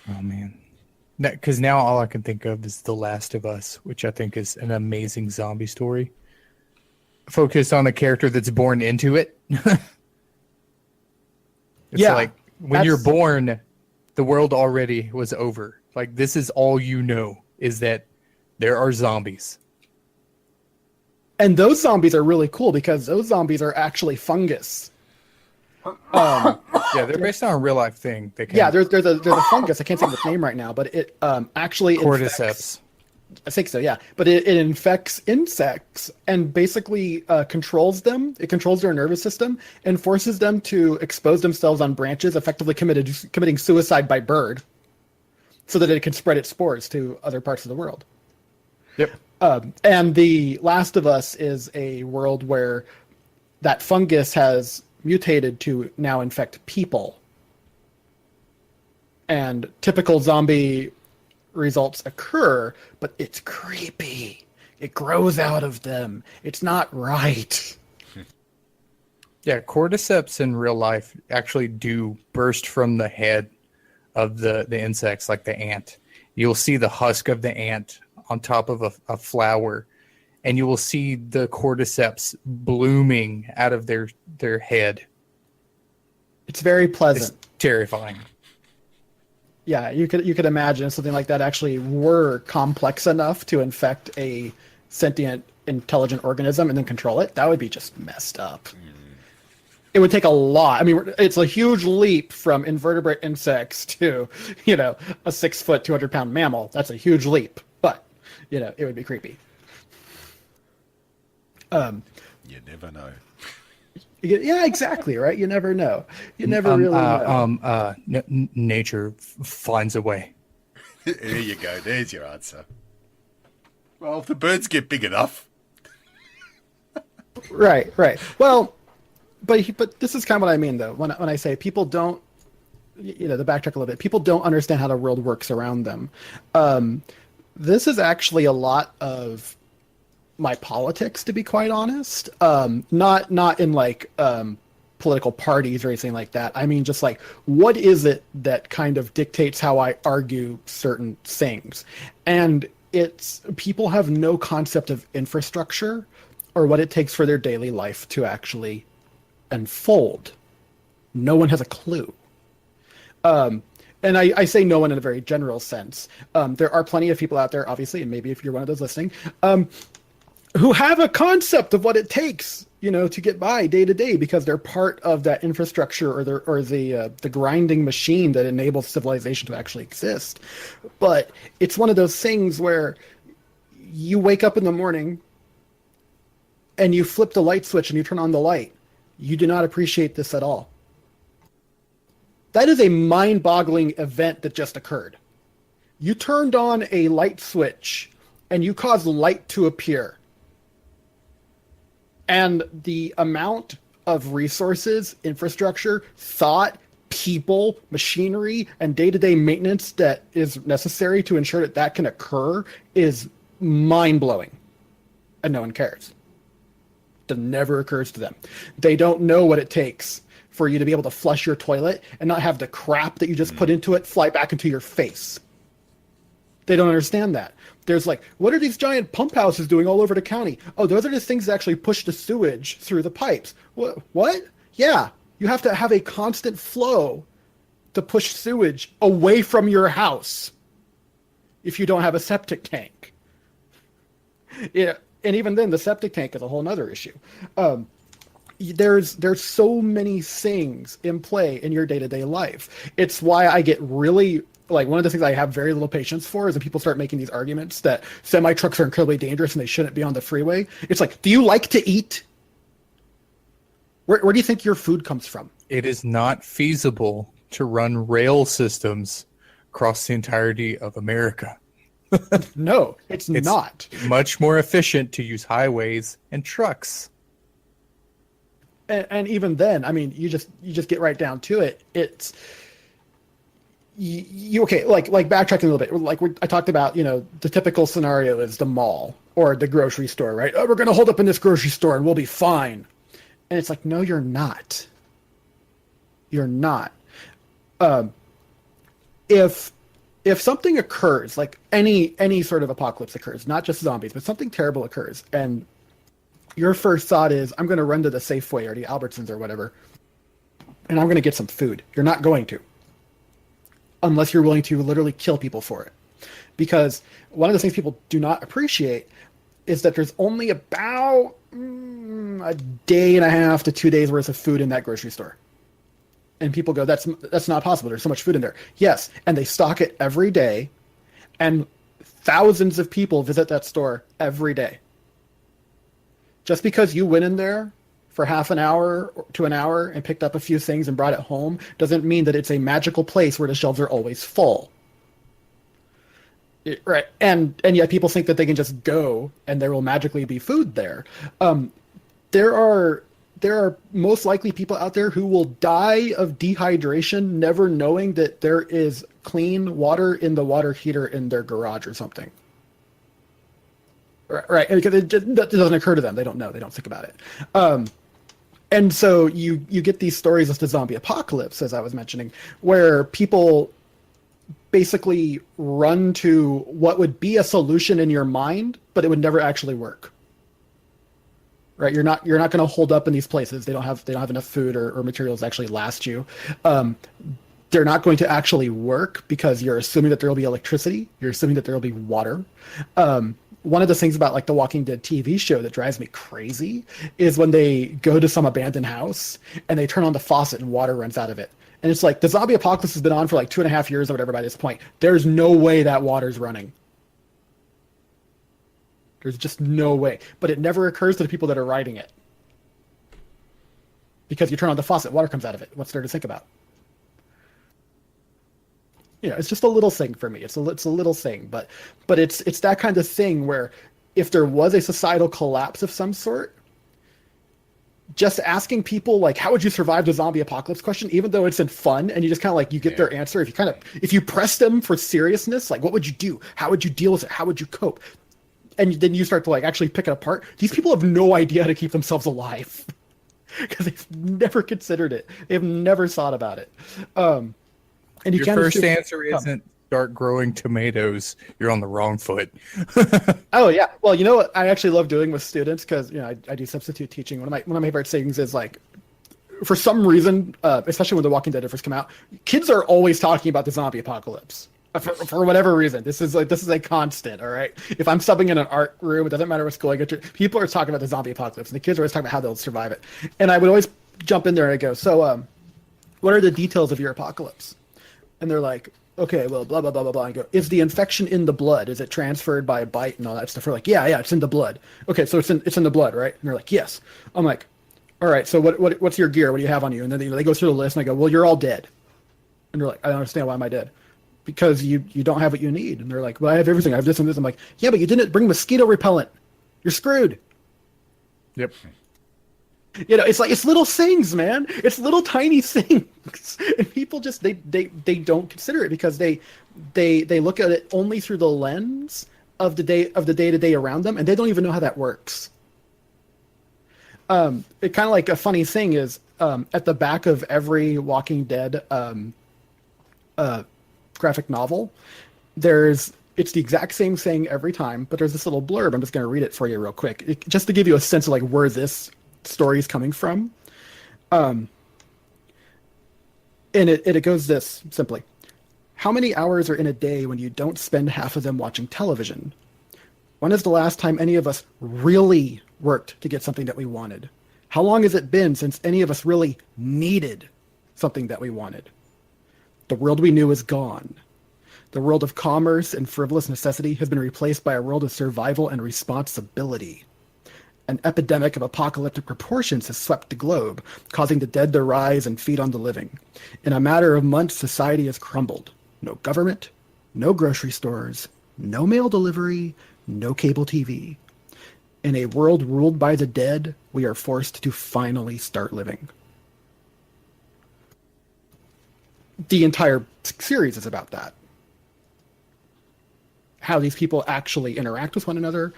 oh man. Because now all I can think of is The Last of Us, which I think is an amazing zombie story. Focused on a character that's born into it. It's like when you're born, the world already was over. Like, this is all you know, is that there are zombies. And those zombies are really cool because those zombies are actually fungus. Yeah, they're based on a real life thing. There's a fungus. I can't think of its name right now, but it actually cordyceps. I think so, yeah. But it infects insects and basically controls them. It controls their nervous system and forces them to expose themselves on branches, effectively committing suicide by bird, so that it can spread its spores to other parts of the world. Yep. And The Last of Us is a world where that fungus has mutated to now infect people. And typical zombie results occur, but it's creepy. It grows out of them. It's not right. Yeah, cordyceps in real life actually do burst from the head of the insects, like the ant. You'll see the husk of the ant on top of a flower, and you will see the cordyceps blooming out of their head. It's very pleasant. It's terrifying. Yeah, you could imagine something like that actually were complex enough to infect a sentient, intelligent organism and then control it. That would be just messed up. It would take a lot. I mean, it's a huge leap from invertebrate insects to, a 6 foot, 200-pound mammal. That's a huge leap, but it would be creepy. You never know. Yeah, exactly. Right. You never know. You never really know. Nature finds a way. There you go. There's your answer. Well, if the birds get big enough. Right. Well, but this is kind of what I mean, though, when I say people don't, to backtrack a little bit, people don't understand how the world works around them. This is actually a lot of my politics, to be quite honest. Not in like political parties or anything like that. I mean, just like, what is it that kind of dictates how I argue certain things? And it's people have no concept of infrastructure or what it takes for their daily life to actually unfold. No one has a clue. And I say no one in a very general sense. There are plenty of people out there, obviously, and maybe if you're one of those listening, who have a concept of what it takes, to get by day to day because they're part of that infrastructure or the grinding machine that enables civilization to actually exist. But it's one of those things where you wake up in the morning and you flip the light switch and you turn on the light. You do not appreciate this at all. That is a mind-boggling event that just occurred. You turned on a light switch and you caused light to appear. And the amount of resources, infrastructure, thought, people, machinery, and day-to-day maintenance that is necessary to ensure that can occur is mind-blowing. And no one cares. That never occurs to them. They don't know what it takes for you to be able to flush your toilet and not have the crap that you just put into it fly back into your face. They don't understand that. There's like, what are these giant pump houses doing all over the county? Oh, those are the things that actually push the sewage through the pipes. What? Yeah, you have to have a constant flow to push sewage away from your house if you don't have a septic tank. Yeah, and even then, the septic tank is a whole other issue. There's so many things in play in your day-to-day life. It's why I get really, like, one of the things I have very little patience for is when people start making these arguments that semi-trucks are incredibly dangerous and they shouldn't be on the freeway. It's like, do you like to eat? Where do you think your food comes from? It is not feasible to run rail systems across the entirety of America. No, it's not. Much more efficient to use highways and trucks. And even then, I mean, you just get right down to it. It's okay. Like backtracking a little bit. Like I talked about, the typical scenario is the mall or the grocery store, right? Oh, we're going to hold up in this grocery store and we'll be fine. And it's like, no, you're not. You're not. If something occurs, like any sort of apocalypse occurs, not just zombies, but something terrible occurs, and your first thought is, I'm going to run to the Safeway or the Albertsons or whatever, and I'm going to get some food. You're not going to. Unless you're willing to literally kill people for it. Because one of the things people do not appreciate is that there's only about a day and a half to 2 days worth of food in that grocery store. And people go, that's not possible. There's so much food in there. Yes, and they stock it every day, and thousands of people visit that store every day. Just because you went in there for half an hour to an hour and picked up a few things and brought it home doesn't mean that it's a magical place where the shelves are always full. Right. And yet people think that they can just go and there will magically be food there. There are most likely people out there who will die of dehydration, never knowing that there is clean water in the water heater in their garage or something. Right, because it doesn't occur to them. They don't know. They don't think about it. And so you get these stories of the zombie apocalypse, as I was mentioning, where people basically run to what would be a solution in your mind, but it would never actually work. Right? You're not going to hold up in these places. They don't have enough food or materials to actually last you. They're not going to actually work because you're assuming that there will be electricity. You're assuming that there will be water. One of the things about like the Walking Dead TV show that drives me crazy is when they go to some abandoned house and they turn on the faucet and water runs out of it. And it's like the zombie apocalypse has been on for like 2.5 years or whatever by this point. There's no way that water's running. There's just no way. But it never occurs to the people that are writing it. Because you turn on the faucet, water comes out of it. What's there to think about? You know, it's just a little thing for me. It's a little thing, but it's that kind of thing where if there was a societal collapse of some sort, just asking people like, how would you survive the zombie apocalypse question, even though it's in fun and you just kind of like, you get their answer. If you press them for seriousness, like what would you do? How would you deal with it? How would you cope? And then you start to like actually pick it apart. These people have no idea how to keep themselves alive because they've never considered it. They've never thought about it. And your first answer isn't start growing tomatoes. You're on the wrong foot. Oh yeah. Well, you know what I actually love doing with students, because you know I do substitute teaching. One of my favorite things is like, for some reason, especially when The Walking Dead first come out, kids are always talking about the zombie apocalypse. For whatever reason, this is a constant. All right. If I'm subbing in an art room, it doesn't matter what school I go to. People are talking about the zombie apocalypse, and the kids are always talking about how they'll survive it. And I would always jump in there and I go, so, what are the details of your apocalypse? And they're like, okay, well, blah, blah, blah, blah, blah. I go, is the infection in the blood? Is it transferred by a bite and all that stuff? We're like, yeah, it's in the blood. Okay, so it's in the blood, right? And they're like, yes. I'm like, all right, so what's your gear? What do you have on you? And then they go through the list, and I go, well, you're all dead. And they're like, I don't understand. Why am I dead? Because you don't have what you need. And they're like, well, I have everything. I have this and this. I'm like, yeah, but you didn't bring mosquito repellent. You're screwed. Yep. You know, it's like, it's little things, man. It's little tiny things, and people just they don't consider it because they look at it only through the lens of the day to day around them, and they don't even know how that works. It kind of like a funny thing is at the back of every Walking Dead graphic novel, it's the exact same thing every time, but there's this little blurb. I'm just going to read it for you real quick, just to give you a sense of like where this story is coming from. And it goes this simply: how many hours are in a day when you don't spend half of them watching television? When is the last time any of us really worked to get something that we wanted? How long has it been since any of us really needed something that we wanted? The world we knew is gone. The world of commerce and frivolous necessity has been replaced by a world of survival and responsibility. An epidemic of apocalyptic proportions has swept the globe, causing the dead to rise and feed on the living. In a matter of months, society has crumbled. No government, no grocery stores, no mail delivery, no cable TV. In a world ruled by the dead, we are forced to finally start living. The entire series is about that. How these people actually interact with one another,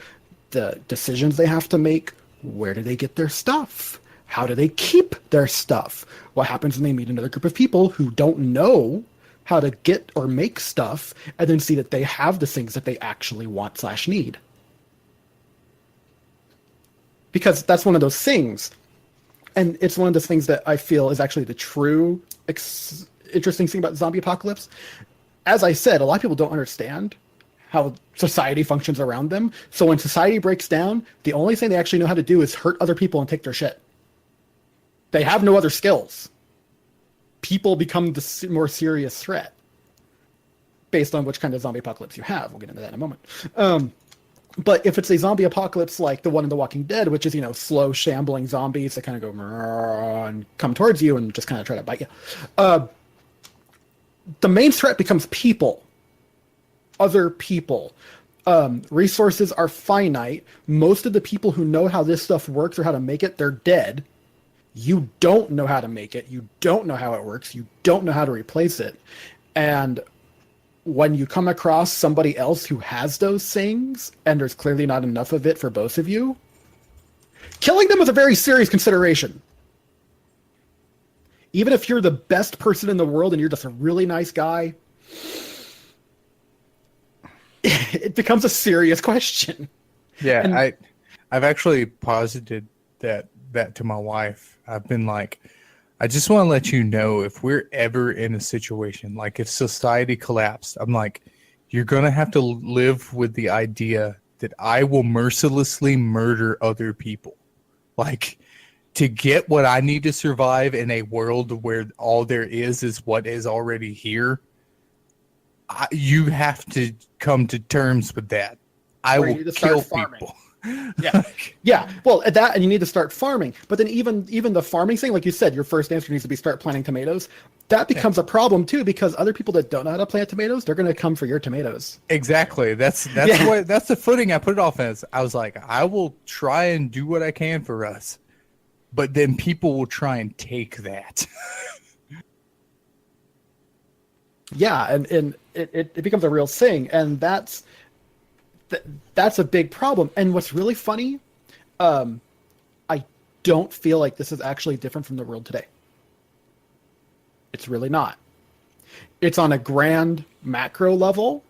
the decisions they have to make, where do they get their stuff? How do they keep their stuff? What happens when they meet another group of people who don't know how to get or make stuff, and then see that they have the things that they actually want/need? Because that's one of those things. And it's one of those things that I feel is actually the true interesting thing about the zombie apocalypse. As I said, a lot of people don't understand how society functions around them. So when society breaks down, the only thing they actually know how to do is hurt other people and take their shit. They have no other skills. People become the more serious threat based on which kind of zombie apocalypse you have. We'll get into that in a moment. But if it's a zombie apocalypse like the one in The Walking Dead, which is, slow, shambling zombies that kind of go and come towards you and just kind of try to bite you, the main threat becomes people. Other people. Resources are finite. Most of the people who know how this stuff works or how to make it, they're dead. You don't know how to make it. You don't know how it works. You don't know how to replace it. And when you come across somebody else who has those things, and there's clearly not enough of it for both of you, killing them is a very serious consideration. Even if you're the best person in the world and you're just a really nice guy, it becomes a serious question. Yeah, And- I've actually posited that to my wife. I've been like, I just want to let you know, if we're ever in a situation, like if society collapsed, I'm like, you're going to have to live with the idea that I will mercilessly murder other people. Like, to get what I need to survive in a world where all there is what is already here, you have to come to terms with that. I Or you will need to start kill farming. people. Yeah, yeah. Well, at that, and you need to start farming. But then even the farming thing, like you said, your first answer needs to be start planting tomatoes. That becomes a problem too, because other people that don't know how to plant tomatoes, they're going to come for your tomatoes. Exactly. That's Yeah. that's the footing I put it off as. I was like, I will try and do what I can for us, but then people will try and take that. Yeah, and it becomes a real thing, and that's a big problem. And what's really funny, I don't feel like this is actually different from the world today. It's really not. It's on a grand macro level.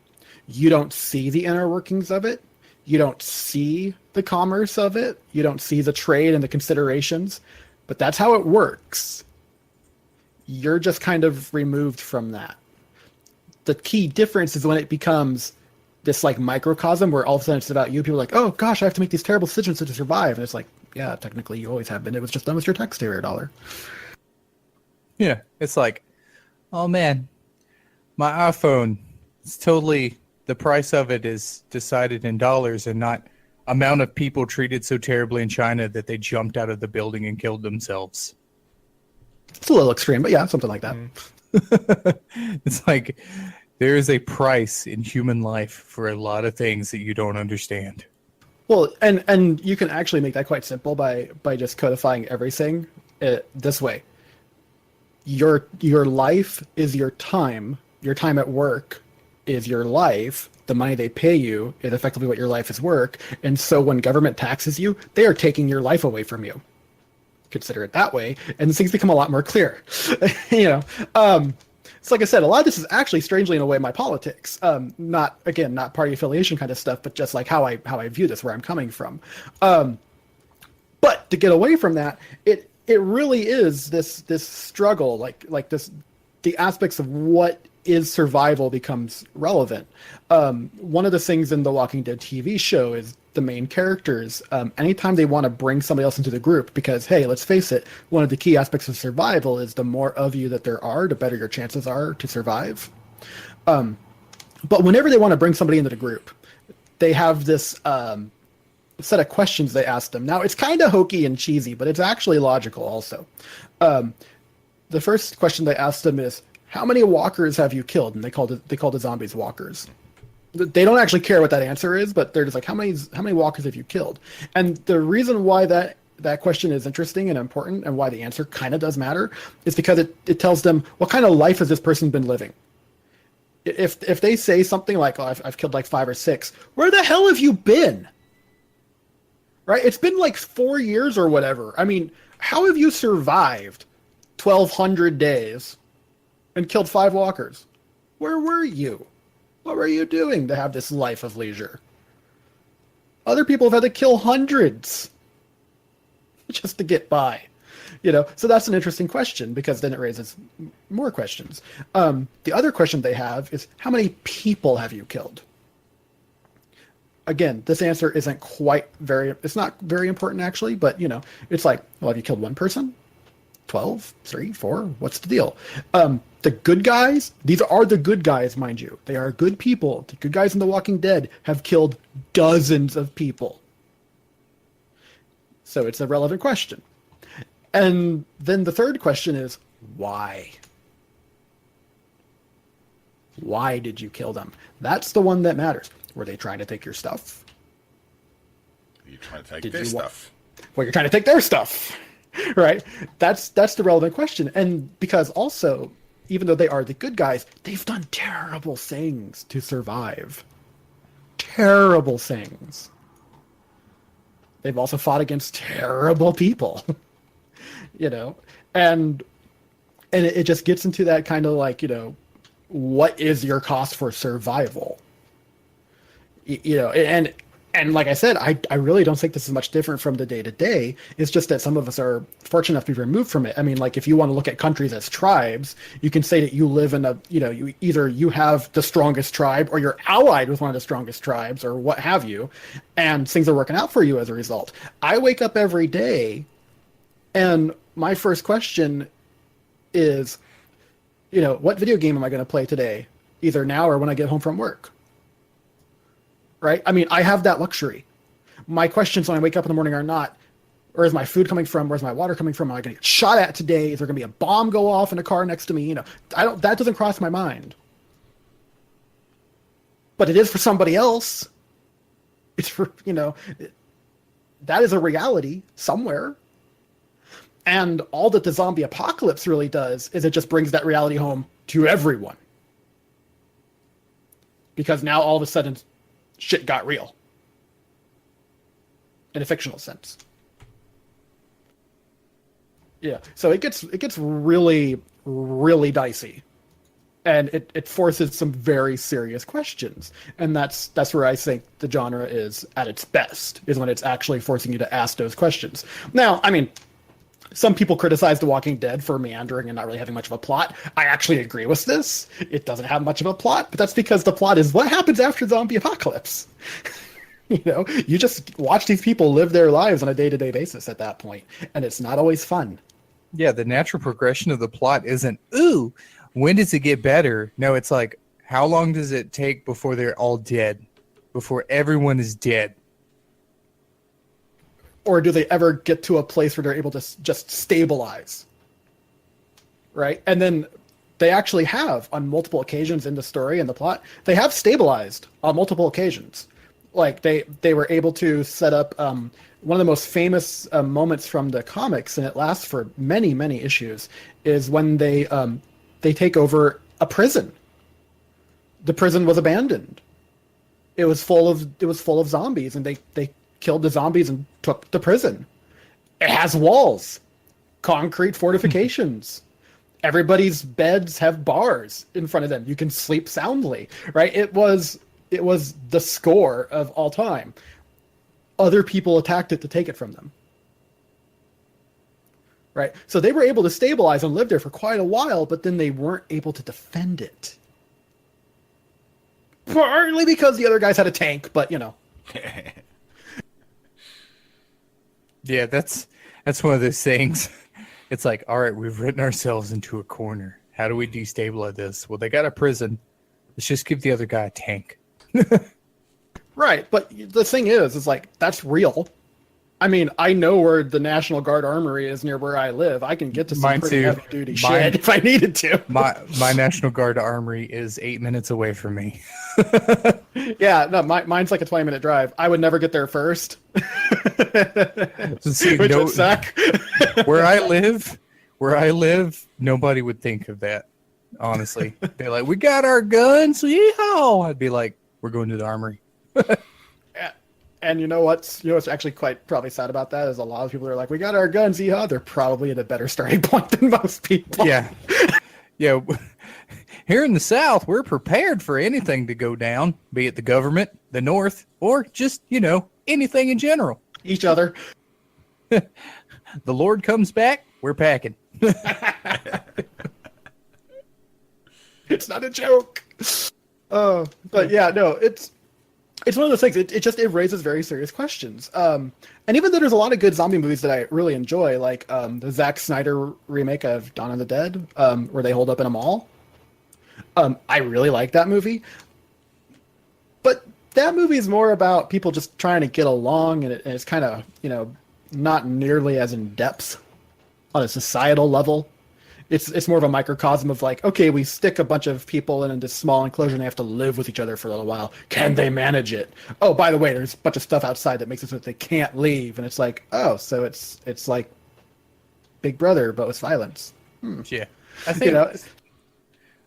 You don't see the inner workings of it. You don't see the commerce of it. You don't see the trade and the considerations. But that's how it works. You're just kind of removed from that. The key difference is when it becomes this like microcosm where all of a sudden it's about you. People are like, oh gosh, I have to make these terrible decisions to survive. And it's like, yeah, technically you always have been. It was just done with your taxpayer dollar. Yeah, it's like, oh man, my iPhone, it's totally, the price of it is decided in dollars and not amount of people treated so terribly in China that they jumped out of the building and killed themselves. It's a little extreme, but yeah, something like that. It's like, there is a price in human life for a lot of things that you don't understand. Well, and you can actually make that quite simple by just codifying everything this way. Your life is your time. Your time at work is your life. The money they pay you is effectively what your life is worth. And so when government taxes you, they are taking your life away from you. Consider it that way, and things become a lot more clear. So like I said, a lot of this is actually strangely in a way my politics. Not party affiliation kind of stuff, but just like how I view this, where I'm coming from. But to get away from that, it really is this struggle, like this, the aspects of what is survival becomes relevant. One of the things in the Walking Dead TV show is the main characters, anytime they want to bring somebody else into the group, because hey, let's face it, one of the key aspects of survival is the more of you that there are, the better your chances are to survive. But whenever they want to bring somebody into the group, they have this set of questions they ask them. Now, it's kind of hokey and cheesy, but it's actually logical also. The first question they ask them is, how many walkers have you killed? And they call the zombies walkers. They don't actually care what that answer is, but they're just like, how many walkers have you killed? And the reason why that question is interesting and important, and why the answer kind of does matter, is because it tells them what kind of life has this person been living. If they say something like, oh, I've killed like 5 or 6, where the hell have you been? Right? It's been like 4 years or whatever. I mean, how have you survived 1,200 days and killed 5 walkers? Where were you? What were you doing to have this life of leisure? Other people have had to kill hundreds just to get by. So that's an interesting question, because then it raises more questions. The other question they have is, how many people have you killed? Again, this answer isn't it's not very important actually, but it's like, well, have you killed one person? 12, 3, 4, what's the deal? The good guys, these are the good guys, mind you. They are good people. The good guys in The Walking Dead have killed dozens of people. So it's a relevant question. And then the third question is, why? Why did you kill them? That's the one that matters. Were they trying to take your stuff? You're trying to take their stuff. Well, you're trying to take their stuff. Right? That's the relevant question. And because also, even though they are the good guys, they've done terrible things to survive. Terrible things. They've also fought against terrible people, you know, and it just gets into that kind of like, you know, what is your cost for survival? You know, and like I said, I really don't think this is much different from the day to day. It's just that some of us are fortunate enough to be removed from it. I mean, like if you want to look at countries as tribes, you can say that you live in a, you know, you have the strongest tribe or you're allied with one of the strongest tribes or what have you, and things are working out for you as a result. I wake up every day and my first question is, you know, what video game am I going to play today? Either now or when I get home from work. Right? I mean, I have that luxury. My questions when I wake up in the morning are not, where's my food coming from? Where's my water coming from? Am I going to get shot at today? Is there going to be a bomb go off in a car next to me? You know, that doesn't cross my mind. But it is for somebody else. It's for, you know, that is a reality somewhere. And all that the zombie apocalypse really does is it just brings that reality home to everyone. Because now all of a sudden, shit got real. In a fictional sense. Yeah, so it gets really, really dicey. And it forces some very serious questions. And that's where I think the genre is at its best, is when it's actually forcing you to ask those questions. Now, I mean, some people criticize The Walking Dead for meandering and not really having much of a plot. I actually agree with this. It doesn't have much of a plot, but that's because the plot is what happens after zombie apocalypse. You know, you just watch these people live their lives on a day-to-day basis at that point, and it's not always fun. Yeah, the natural progression of the plot isn't, ooh, when does it get better? No, it's like, how long does it take before they're all dead? Before everyone is dead? Or do they ever get to a place where they're able to just stabilize? Right? And then they actually have, on multiple occasions in the story and the plot, they have stabilized on multiple occasions. Like, they were able to set up one of the most famous moments from the comics, and it lasts for many, many issues, is when they take over a prison. The prison was abandoned. It was full of zombies, and they killed the zombies and took the prison. It has walls, concrete fortifications. Everybody's beds have bars in front of them. You can sleep soundly, right? It was the score of all time. Other people attacked it to take it from them. Right? So they were able to stabilize and live there for quite a while, but then they weren't able to defend it. Partly because the other guys had a tank, but you know. Yeah, that's one of those things. It's like, all right, we've written ourselves into a corner. How do we destabilize this? Well, they got a prison. Let's just give the other guy a tank. Right, but the thing is like, that's real. I mean, I know where the National Guard Armory is near where I live. I can get to some pretty heavy-duty shit if I needed to. My National Guard Armory is 8 minutes away from me. Yeah, no, mine's like a 20-minute drive. I would never get there first. See, which would suck. Where I live, nobody would think of that, honestly. They're like, we got our guns, yeehaw! I'd be like, we're going to the armory. And you know what's actually quite probably sad about that is a lot of people are like, we got our guns, yeehaw. They're probably at a better starting point than most people. Yeah. Yeah. Here in the South, we're prepared for anything to go down, be it the government, the North, or just, anything in general. Each other. The Lord comes back, we're packing. It's not a joke. But yeah, no, it's one of those things. It raises very serious questions. And even though there's a lot of good zombie movies that I really enjoy, like the Zack Snyder remake of Dawn of the Dead, where they hold up in a mall. I really like that movie. But that movie is more about people just trying to get along, and it's kind of, not nearly as in depth on a societal level. It's more of a microcosm of like, okay, we stick a bunch of people in this small enclosure and they have to live with each other for a little while. Can they manage it? Oh, by the way, there's a bunch of stuff outside that makes it so that they can't leave. And it's like, oh, so it's like Big Brother, but with violence. Yeah. I think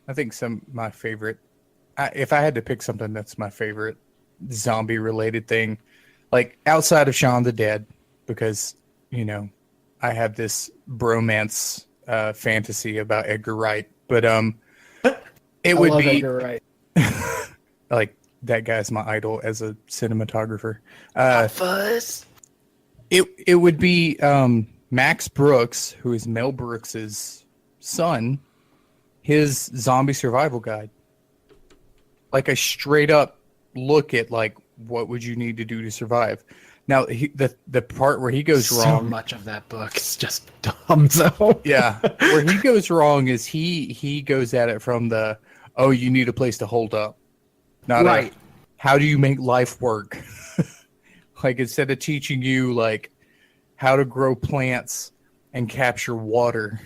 I think my favorite. If I had to pick something that's my favorite zombie related thing, like outside of Shaun of the Dead, because I have this bromance fantasy about Edgar Wright, but it I would love be Edgar Wright. like that guy's my idol as a cinematographer. Fuzz. It would be Max Brooks, who is Mel Brooks's son, his zombie survival guide. Like a straight up look at like what would you need to do to survive. Now the part where he goes wrong. So much of that book is just dumb. So yeah, where he goes wrong is he goes at it from the you need a place to hold up, not right. How do you make life work? Like instead of teaching you like how to grow plants and capture water,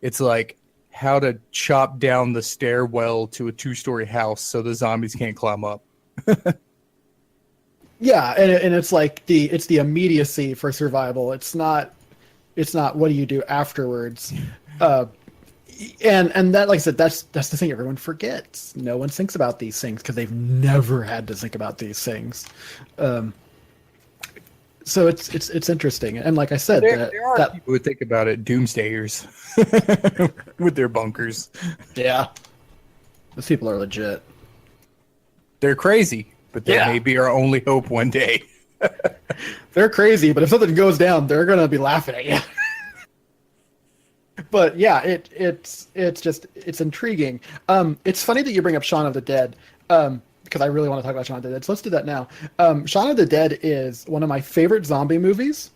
it's like how to chop down the stairwell to a 2-story house so the zombies can't climb up. Yeah, and it's like it's the immediacy for survival. It's not what do you do afterwards. And that, like I said, that's the thing everyone forgets. No one thinks about these things because they've never had to think about these things. So it's interesting, and like I said, there are people who think about it, doomsdayers, with their bunkers. Yeah, those people are legit. They're crazy, but they may be our only hope one day. They're crazy, but if something goes down, they're gonna be laughing at you. But yeah, it's intriguing. It's funny that you bring up Shaun of the Dead. Because I really want to talk about Shaun of the Dead. So let's do that now. Shaun of the Dead is one of my favorite zombie movies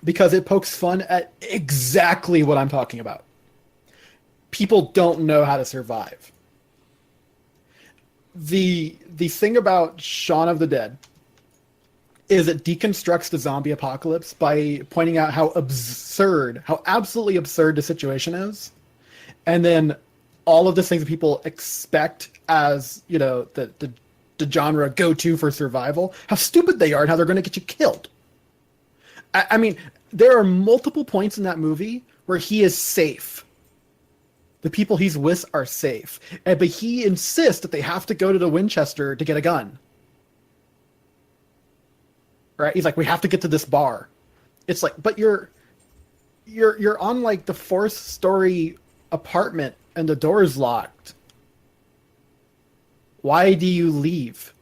because it pokes fun at exactly what I'm talking about. People don't know how to survive. The thing about Shaun of the Dead is it deconstructs the zombie apocalypse by pointing out how absolutely absurd the situation is. And then all of the things that people expect as, the genre go-to for survival, how stupid they are and how they're going to get you killed. I mean, there are multiple points in that movie where he is safe. The people he's with are safe. But he insists that they have to go to the Winchester to get a gun. Right? He's like, we have to get to this bar. It's like, but you're on like the 4th story apartment and the door is locked. Why do you leave?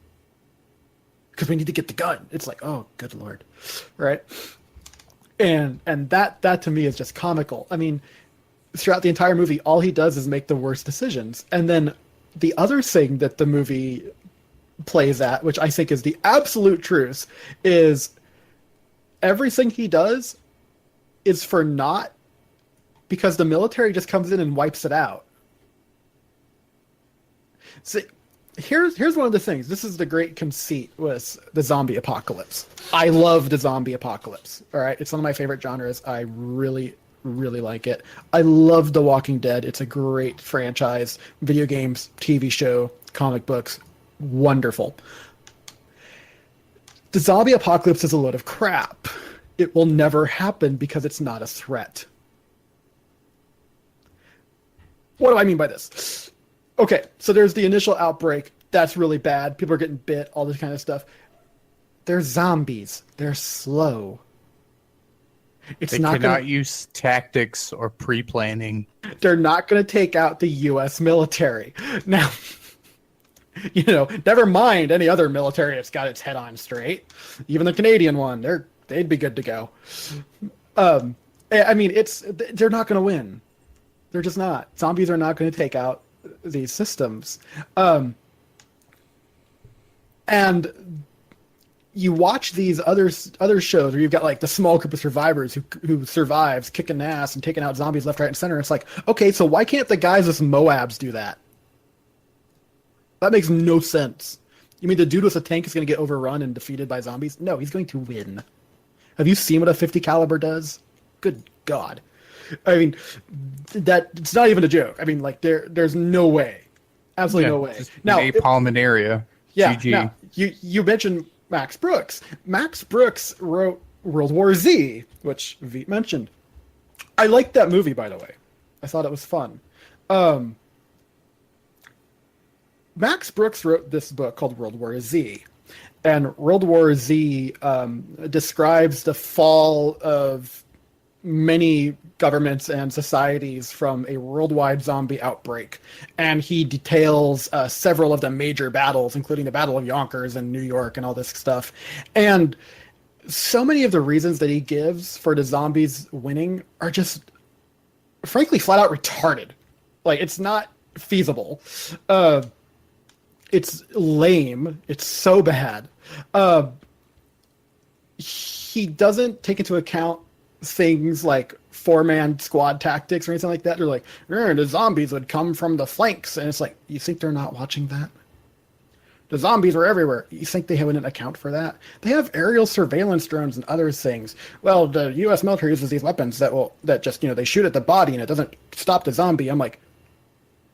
Because we need to get the gun. It's like, oh, good Lord. Right? And that to me is just comical. I mean, throughout the entire movie, all he does is make the worst decisions. And then the other thing that the movie plays at, which I think is the absolute truth, is everything he does is for naught because the military just comes in and wipes it out. See, here's one of the things. This is the great conceit with the zombie apocalypse. I love the zombie apocalypse. All right, it's one of my favorite genres. I really, really like it. I love The Walking Dead. It's a great franchise. Video games, TV show, comic books. Wonderful. The zombie apocalypse is a load of crap. It will never happen because it's not a threat. What do I mean by this? Okay, so there's the initial outbreak. That's really bad. People are getting bit, all this kind of stuff. They're zombies. They're slow. They cannot use tactics or pre-planning. They're not going to take out the U.S. military. Now, never mind any other military that's got its head on straight. Even the Canadian one, they'd be good to go. I mean, they're not going to win. They're just not. Zombies are not going to take out these systems. And you watch these other shows where you've got like the small group of survivors who survives kicking ass and taking out zombies left, right, and center. It's like, okay, so why can't the guys with Moabs do that? That makes no sense. You mean the dude with a tank is going to get overrun and defeated by zombies? No, he's going to win. Have you seen what a 50 caliber does? Good God. I mean, it's not even a joke. I mean, like there's no way. Absolutely no way. Now, napalm in area. Yeah. GG. Now, you mentioned Max Brooks. Max Brooks wrote World War Z, which Veet mentioned. I liked that movie, by the way. I thought it was fun. Max Brooks wrote this book called World War Z. And World War Z describes the fall of many governments and societies from a worldwide zombie outbreak. And he details several of the major battles, including the Battle of Yonkers and New York and all this stuff. And so many of the reasons that he gives for the zombies winning are just, frankly, flat out retarded. Like, it's not feasible. It's lame. It's so bad. He doesn't take into account things like four-man squad tactics or anything like that. They're like, the zombies would come from the flanks. And it's like, you think they're not watching that? The zombies are everywhere. You think they wouldn't account for that? They have aerial surveillance drones and other things. Well, the U.S. military uses these weapons that just, they shoot at the body and it doesn't stop the zombie. I'm like,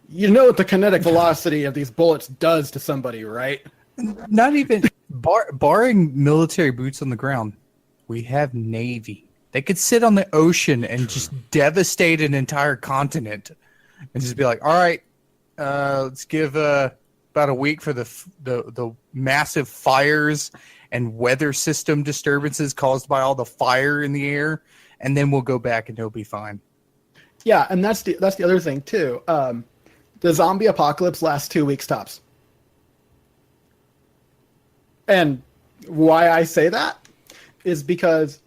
you know what the kinetic velocity of these bullets does to somebody, right? Not even barring military boots on the ground, we have Navy. They could sit on the ocean and just devastate an entire continent, and just be like, "All right, let's give about a week for the massive fires and weather system disturbances caused by all the fire in the air, and then we'll go back and it'll be fine." Yeah, and that's the other thing too. The zombie apocalypse lasts 2 weeks tops. And why I say that is because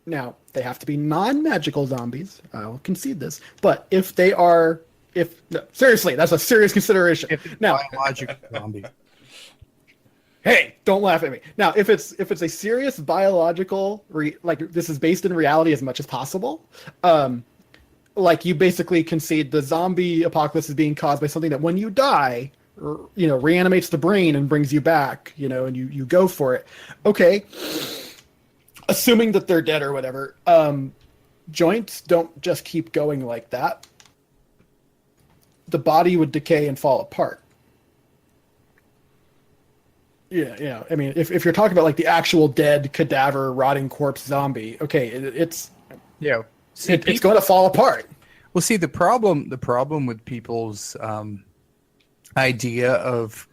now they have to be non-magical zombies. I'll concede this. But if they are, seriously, that's a serious consideration. Now, biological zombie. Hey, don't laugh at me. Now, if it's a serious biological, like this is based in reality as much as possible, like you basically concede the zombie apocalypse is being caused by something that when you die, reanimates the brain and brings you back, and you go for it. Okay. Assuming that they're dead or whatever, joints don't just keep going like that. The body would decay and fall apart. Yeah. I mean, if you're talking about like the actual dead cadaver, rotting corpse zombie, okay, it's going to fall apart. Well, see, the problem with people's idea of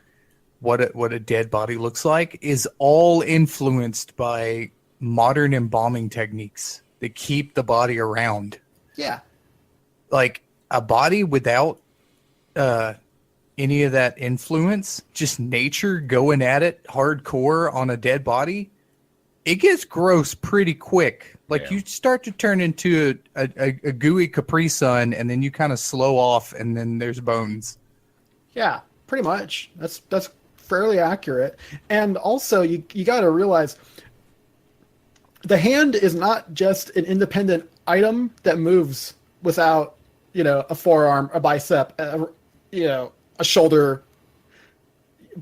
what a dead body looks like is all influenced by modern embalming techniques that keep the body around. Yeah. Like a body without any of that influence, just nature going at it hardcore on a dead body, it gets gross pretty quick. Like you start to turn into a gooey Capri Sun, and then you kind of slow off, and then there's bones. Yeah, pretty much. That's fairly accurate. And also, you got to realize the hand is not just an independent item that moves without, a forearm, a bicep, a shoulder,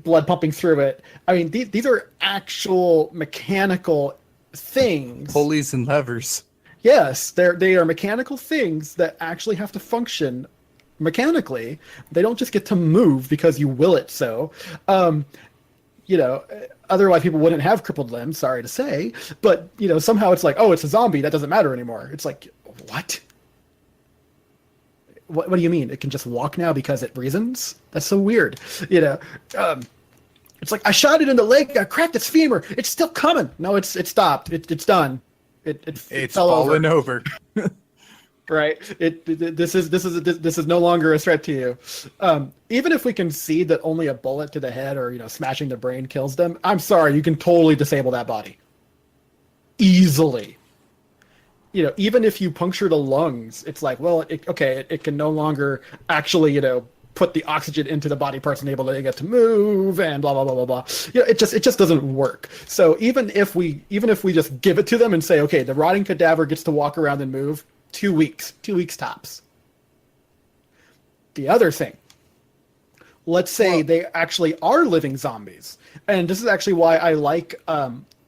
blood pumping through it. I mean, these are actual mechanical things. Pulleys and levers. Yes, they are mechanical things that actually have to function mechanically. They don't just get to move because you will it so. Otherwise people wouldn't have crippled limbs, sorry to say. But, somehow it's like, oh, it's a zombie, that doesn't matter anymore. It's like, what? What do you mean? It can just walk now because it reasons? That's so weird. It's like, I shot it in the leg, I cracked its femur. It's still coming. No, it stopped. It's done. It fell fallen over. Right. This is no longer a threat to you. Even if we concede that only a bullet to the head or smashing the brain kills them, I'm sorry, you can totally disable that body easily. Even if you puncture the lungs, it's like, well, it can no longer actually put the oxygen into the body parts and able to get to move and blah blah blah blah blah. It just doesn't work. So even if we just give it to them and say, okay, the rotting cadaver gets to walk around and move. 2 weeks tops. The other thing, let's say they actually are living zombies. And this is actually why I like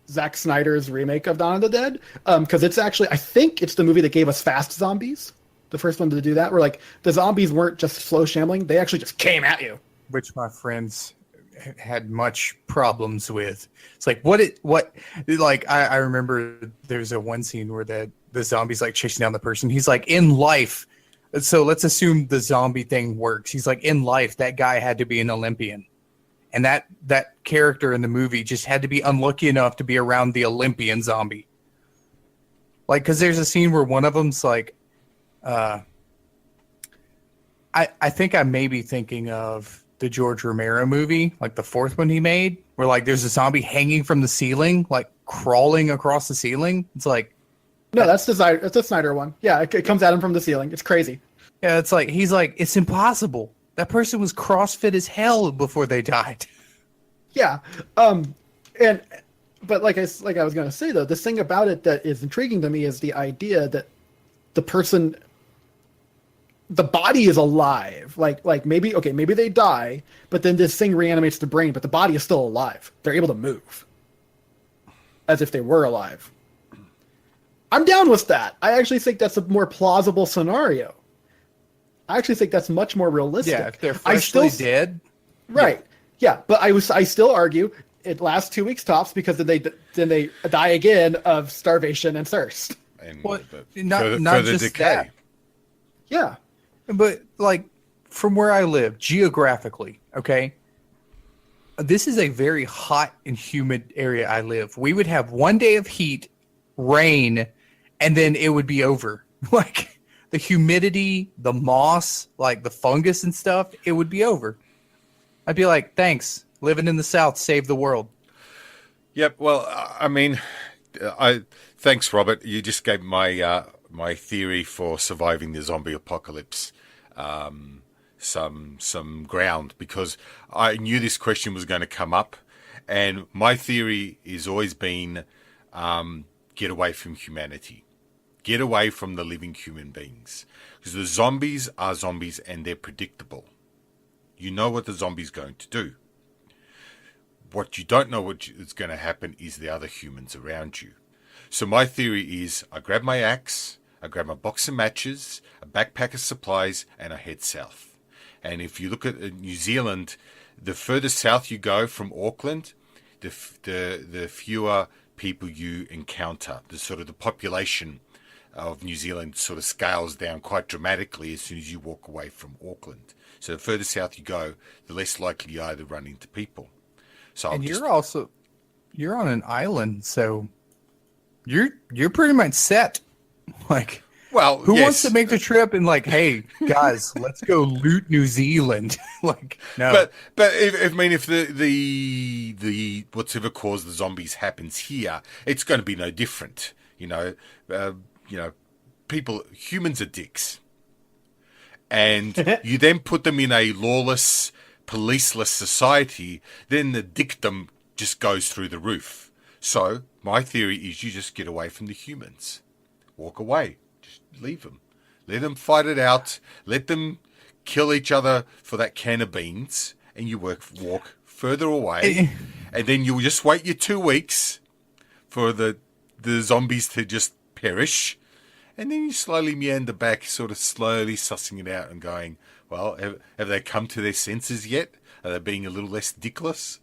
Zack Snyder's remake of Dawn of the Dead. Because it's actually, I think it's the movie that gave us Fast Zombies. The first one to do that, where like the zombies weren't just slow shambling, they actually just came at you. Which my friends had much problems with. It's like, I remember there's a one scene where the zombie's like chasing down the person. He's like, in life, So let's assume the zombie thing works. He's like, in life, that guy had to be an Olympian. And that character in the movie just had to be unlucky enough to be around the Olympian zombie. Like, because there's a scene where one of them's like, I think I may be thinking of the George Romero movie, like the fourth one he made, where like there's a zombie hanging from the ceiling, like crawling across the ceiling. It's like, No, that's the Snyder one. Yeah, it comes at him from the ceiling. It's crazy. yeah, it's like he's like, it's impossible. That person was CrossFit as hell before they died. Yeah. But like I was going to say though, this thing about it that is intriguing to me is the idea that the body is alive. Like maybe they die, but then this thing reanimates the brain, but the body is still alive. They're able to move as if they were alive. I'm down with that. I actually think that's a more plausible scenario. I actually think that's much more realistic. Yeah, if they're freshly dead. Right. Yeah, but I still argue it lasts 2 weeks tops because then they die again of starvation and thirst. And Well, the not further just decay. that. Yeah. But like from where I live, geographically, okay, this is a very hot and humid area I live. We would have one day of heat, rain, and then it would be over. Like the humidity, the moss, like the fungus and stuff, it would be over. I'd be like, thanks. Living in the South saved the world. Yep. Well, I mean, thanks, Robert. You just gave my my theory for surviving the zombie apocalypse some ground, because I knew this question was going to come up, and my theory has always been get away from humanity, get away from the living human beings, because the zombies are zombies and they're predictable. You know what the zombie's going to do. What you don't know what is going to happen is the other humans around you. So my theory is I grab my axe, I grab my box of matches, a backpack of supplies, and I head south. And if you look at New Zealand, the further south you go from Auckland, the fewer people you encounter. The sort of the population of New Zealand sort of scales down quite dramatically as soon as you walk away from Auckland. So the further south you go, the less likely you are to run into people. So And you're on an island, so you're pretty much set. Like, well, who yes. wants to make the trip and like, hey guys, let's go loot New Zealand? Like, no. But if the whatever caused the zombies happens here, it's going to be no different. Humans are dicks, and you then put them in a lawless, policeless society, then the dickdom just goes through the roof. So my theory is you just get away from the humans. Walk away. Just leave them. Let them fight it out. Let them kill each other for that can of beans, and you walk further away, and then you'll just wait your 2 weeks for the zombies to just perish, and then you slowly meander back, sort of slowly sussing it out and going, well, have they come to their senses yet? Are they being a little less dickless?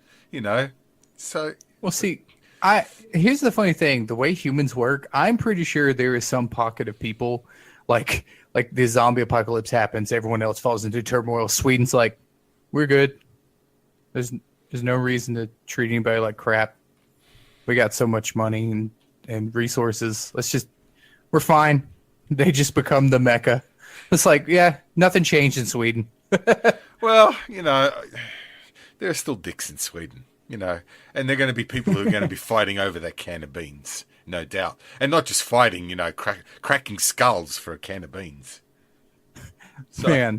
So... Well, see, here's the funny thing. The way humans work, I'm pretty sure there is some pocket of people, like the zombie apocalypse happens, everyone else falls into turmoil. Sweden's like, we're good. There's no reason to treat anybody like crap. We got so much money and resources. We're fine. They just become the Mecca. It's like, yeah, nothing changed in Sweden. Well, there are still dicks in Sweden, and they're going to be people who are going to be fighting over that can of beans, no doubt. And not just fighting, cracking skulls for a can of beans. So, now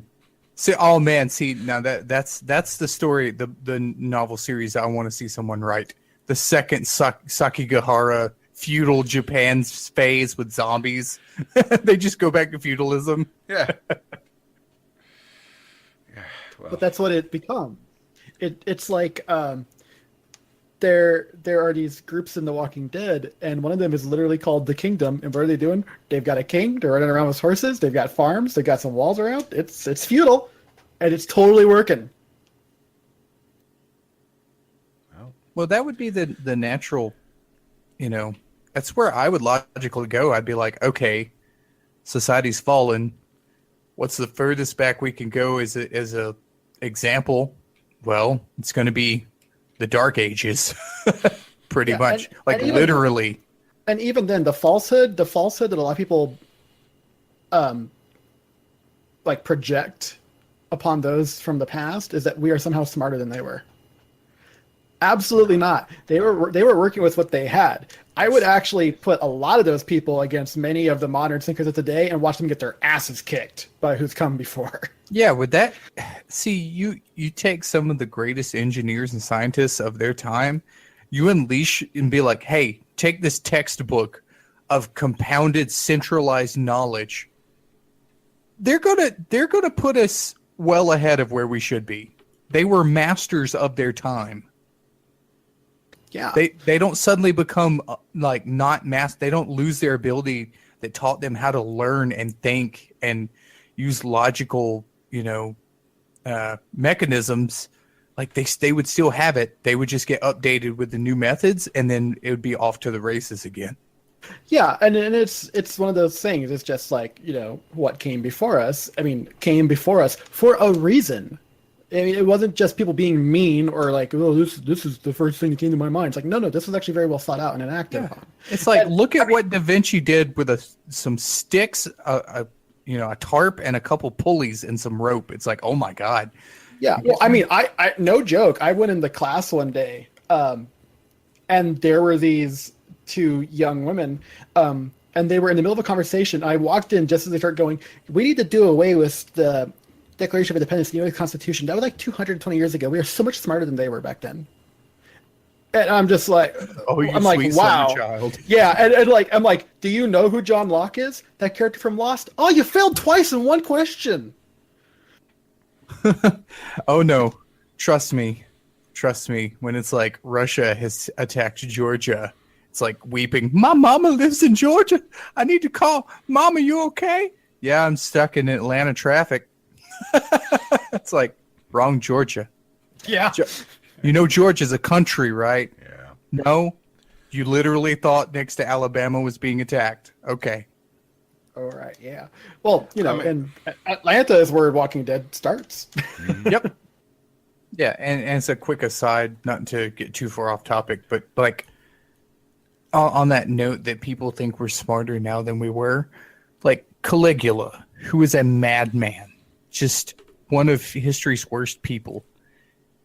that's the story, the novel series I want to see someone write. The second Sakigahara feudal Japan's phase with zombies. They just go back to feudalism. Yeah. Well. But that's what it becomes. It's like there are these groups in The Walking Dead, and one of them is literally called The Kingdom. And what are they doing? They've got a king. They're running around with horses. They've got farms. They've got some walls around. It's feudal, and it's totally working. Well, that would be the natural, that's where I would logically go. I'd be like, okay, society's fallen. what's the furthest back we can go as a example? Well, it's going to be the Dark Ages, pretty Yeah, much, like even, literally. and even then, the falsehood that a lot of people, like project upon those from the past is that we are somehow smarter than they were. Absolutely not. They were working with what they had. I would actually put a lot of those people against many of the modern thinkers of today and watch them get their asses kicked by who's come before. Yeah, would that see you take some of the greatest engineers and scientists of their time, you unleash and be like, hey, take this textbook of compounded centralized knowledge. They're gonna put us well ahead of where we should be. They were masters of their time. Yeah. They don't suddenly become like not they don't lose their ability that taught them how to learn and think and use logical, mechanisms. Like they would still have it. They would just get updated with the new methods, and then it would be off to the races again. Yeah, and it's one of those things. It's just like, what came before us. I mean, came before us for a reason. I mean, it wasn't just people being mean or like, oh, this is the first thing that came to my mind. It's like, no, this was actually very well thought out and enacted upon. It's like, look at what Da Vinci did with some sticks, a tarp, and a couple pulleys and some rope. It's like, oh my God. Yeah, well, I mean, I no joke. I went into class one day, and there were these two young women, and they were in the middle of a conversation. I walked in just as they started going, we need to do away with the Declaration of Independence, the Constitution. That was like 220 years ago. We are so much smarter than they were back then. And I'm just like, oh, you I'm sweet like, wow. summer child. Yeah, and like, I'm like, do you know who John Locke is? That character from Lost? Oh, you failed twice in one question. Oh no, trust me. When it's like Russia has attacked Georgia, it's like weeping. My mama lives in Georgia. I need to call. Mama, you okay? Yeah, I'm stuck in Atlanta traffic. It's like, wrong Georgia. Yeah. Georgia's a country, right? Yeah. No, you literally thought next to Alabama was being attacked. Okay. All right, yeah. Well, and Atlanta is where Walking Dead starts. Yep. Yeah, and it's a quick aside, not to get too far off topic, but like on that note that people think we're smarter now than we were, like Caligula, who is a madman, just one of history's worst people.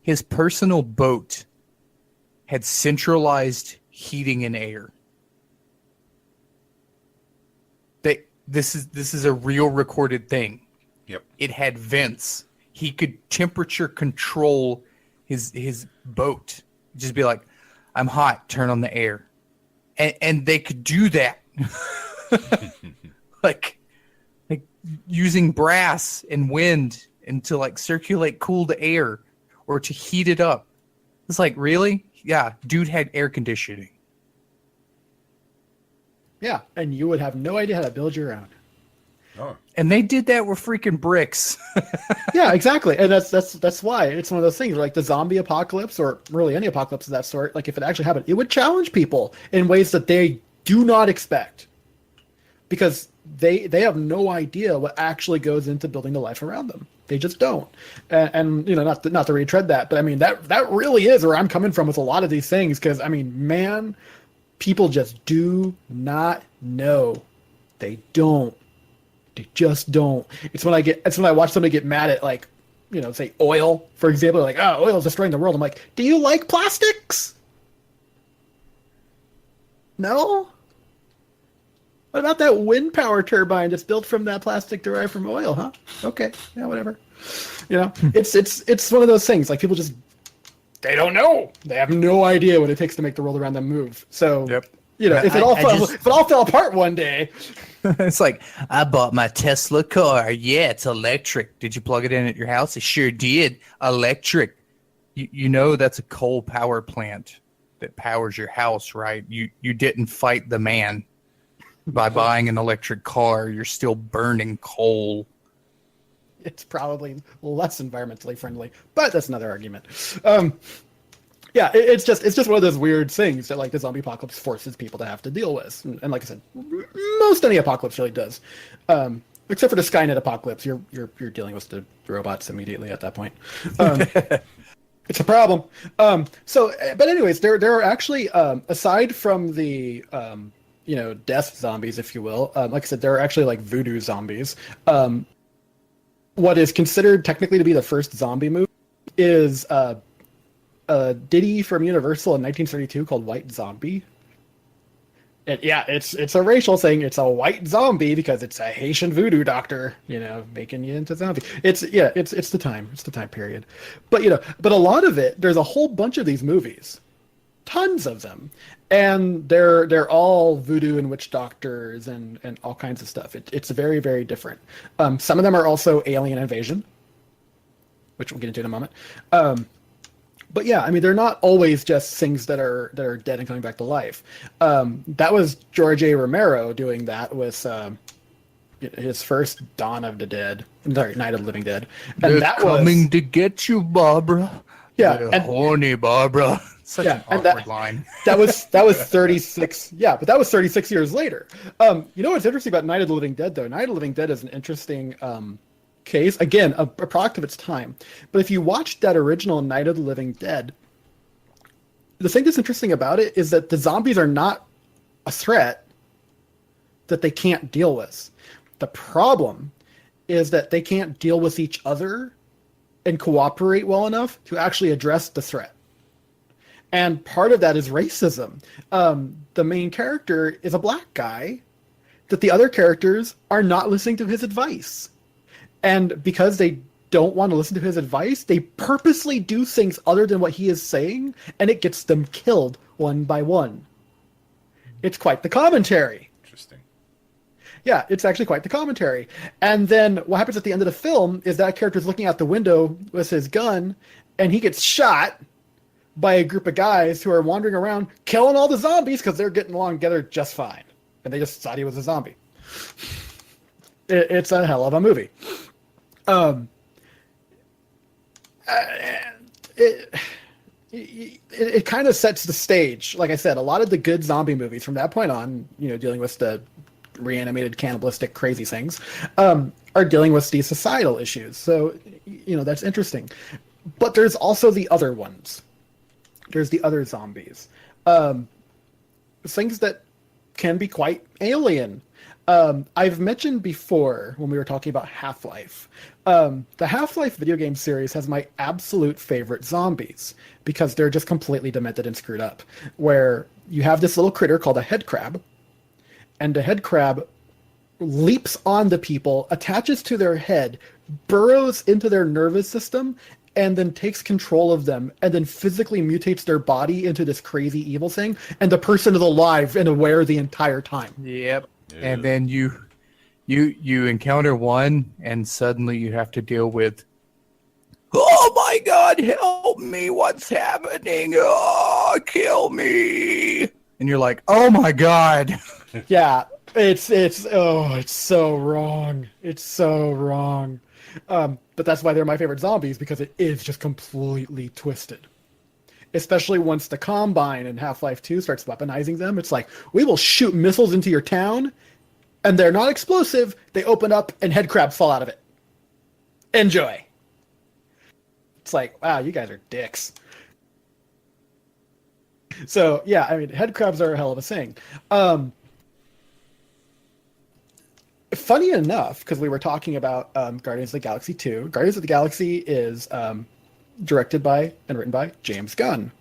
His personal boat had centralized heating and air. This is a real recorded thing. Yep. It had vents. He could temperature control his boat. Just be like, I'm hot, turn on the air. And they could do that. like using brass and wind and to like circulate cooled air or to heat it up. It's like, really? Yeah, dude had air conditioning. Yeah, and you would have no idea how to build your own. Oh. And they did that with freaking bricks. Yeah, exactly. And that's why it's one of those things like the zombie apocalypse or really any apocalypse of that sort. Like if it actually happened, it would challenge people in ways that they do not expect because they have no idea what actually goes into building the life around them. They just don't. And not to retread that, but I mean, that really is where I'm coming from with a lot of these things. Cause I mean, man, people just do not know. They don't. They just don't. It's when I watch somebody get mad at like, say oil, for example, like, oh, oil is destroying the world. I'm like, do you like plastics? No? What about that wind power turbine that's built from that plastic derived from oil, huh? Okay. Yeah, whatever. It's one of those things. Like people just they don't know. They have no idea what it takes to make the world around them move. So yep. If it all fell apart one day. It's like, I bought my Tesla car. Yeah, it's electric. Did you plug it in at your house? It sure did. Electric. That's a coal power plant that powers your house, right? You didn't fight the man by buying an electric car. You're still burning coal. It's probably less environmentally friendly, but that's another argument. Yeah, it's just one of those weird things that like the zombie apocalypse forces people to have to deal with, and like I said, most any apocalypse really does. Except for the Skynet apocalypse, you're dealing with the robots immediately at that point. Um, it's a problem. But anyways, there are actually aside from the death zombies, if you will, like I said, there are actually like voodoo zombies. What is considered technically to be the first zombie movie is a ditty from Universal in 1932 called White Zombie. It's a racial thing. It's a white zombie because it's a Haitian voodoo doctor, making you into zombie. It's the time. It's the time period. But a lot of it, there's a whole bunch of these movies, tons of them, and they're all voodoo and witch doctors and all kinds of stuff. It's very, very different. Some of them are also alien invasion, which we'll get into in a moment. But yeah, I mean, they're not always just things that are dead and coming back to life. That was George A. Romero doing that with his first Dawn of the Dead, sorry, Night of the Living Dead, and They're that coming was to get you, Barbara. yeah, They're and, horny, Barbara. Such yeah, an and awkward line. that was 36. Yeah, but that was 36 years later. You know what's interesting about Night of the Living Dead though? Night of the Living Dead is an interesting case, again, a product of its time. But if you watch that original Night of the Living Dead, the thing that's interesting about it is that the zombies are not a threat that they can't deal with. The problem is that they can't deal with each other and cooperate well enough to actually address the threat. And part of that is racism. The main character is a black guy that the other characters are not listening to his advice. And because they don't want to listen to his advice, they purposely do things other than what he is saying, and it gets them killed one by one. It's quite the commentary. Interesting. Yeah, it's actually quite the commentary. And then what happens at the end of the film is that character's looking out the window with his gun, and he gets shot by a group of guys who are wandering around killing all the zombies because they're getting along together just fine. And they just thought he was a zombie. It's a hell of a movie. It kind of sets the stage. Like I said, a lot of the good zombie movies from that point on, dealing with the reanimated cannibalistic crazy things, are dealing with these societal issues. So, that's interesting. But there's also the other ones. There's the other zombies. Things that can be quite alien. I've mentioned before when we were talking about Half-Life. The Half-Life video game series has my absolute favorite zombies because they're just completely demented and screwed up. Where you have this little critter called a head crab, and the head crab leaps on the people, attaches to their head, burrows into their nervous system, and then takes control of them, and then physically mutates their body into this crazy evil thing, and the person is alive and aware the entire time. Yep. Yeah. And then you encounter one, and suddenly you have to deal with, oh my God, help me! What's happening? Oh, kill me! And you're like, oh my God! Yeah, it's so wrong. It's so wrong. But that's why they're my favorite zombies, because it is just completely twisted. Especially once the Combine in Half-Life 2 starts weaponizing them. It's like, we will shoot missiles into your town, and they're not explosive. They open up, and head crabs fall out of it. Enjoy. It's like, wow, you guys are dicks. So, yeah, I mean, head crabs are a hell of a thing. Funny enough, because we were talking about Guardians of the Galaxy 2, Guardians of the Galaxy is directed by and written by James Gunn.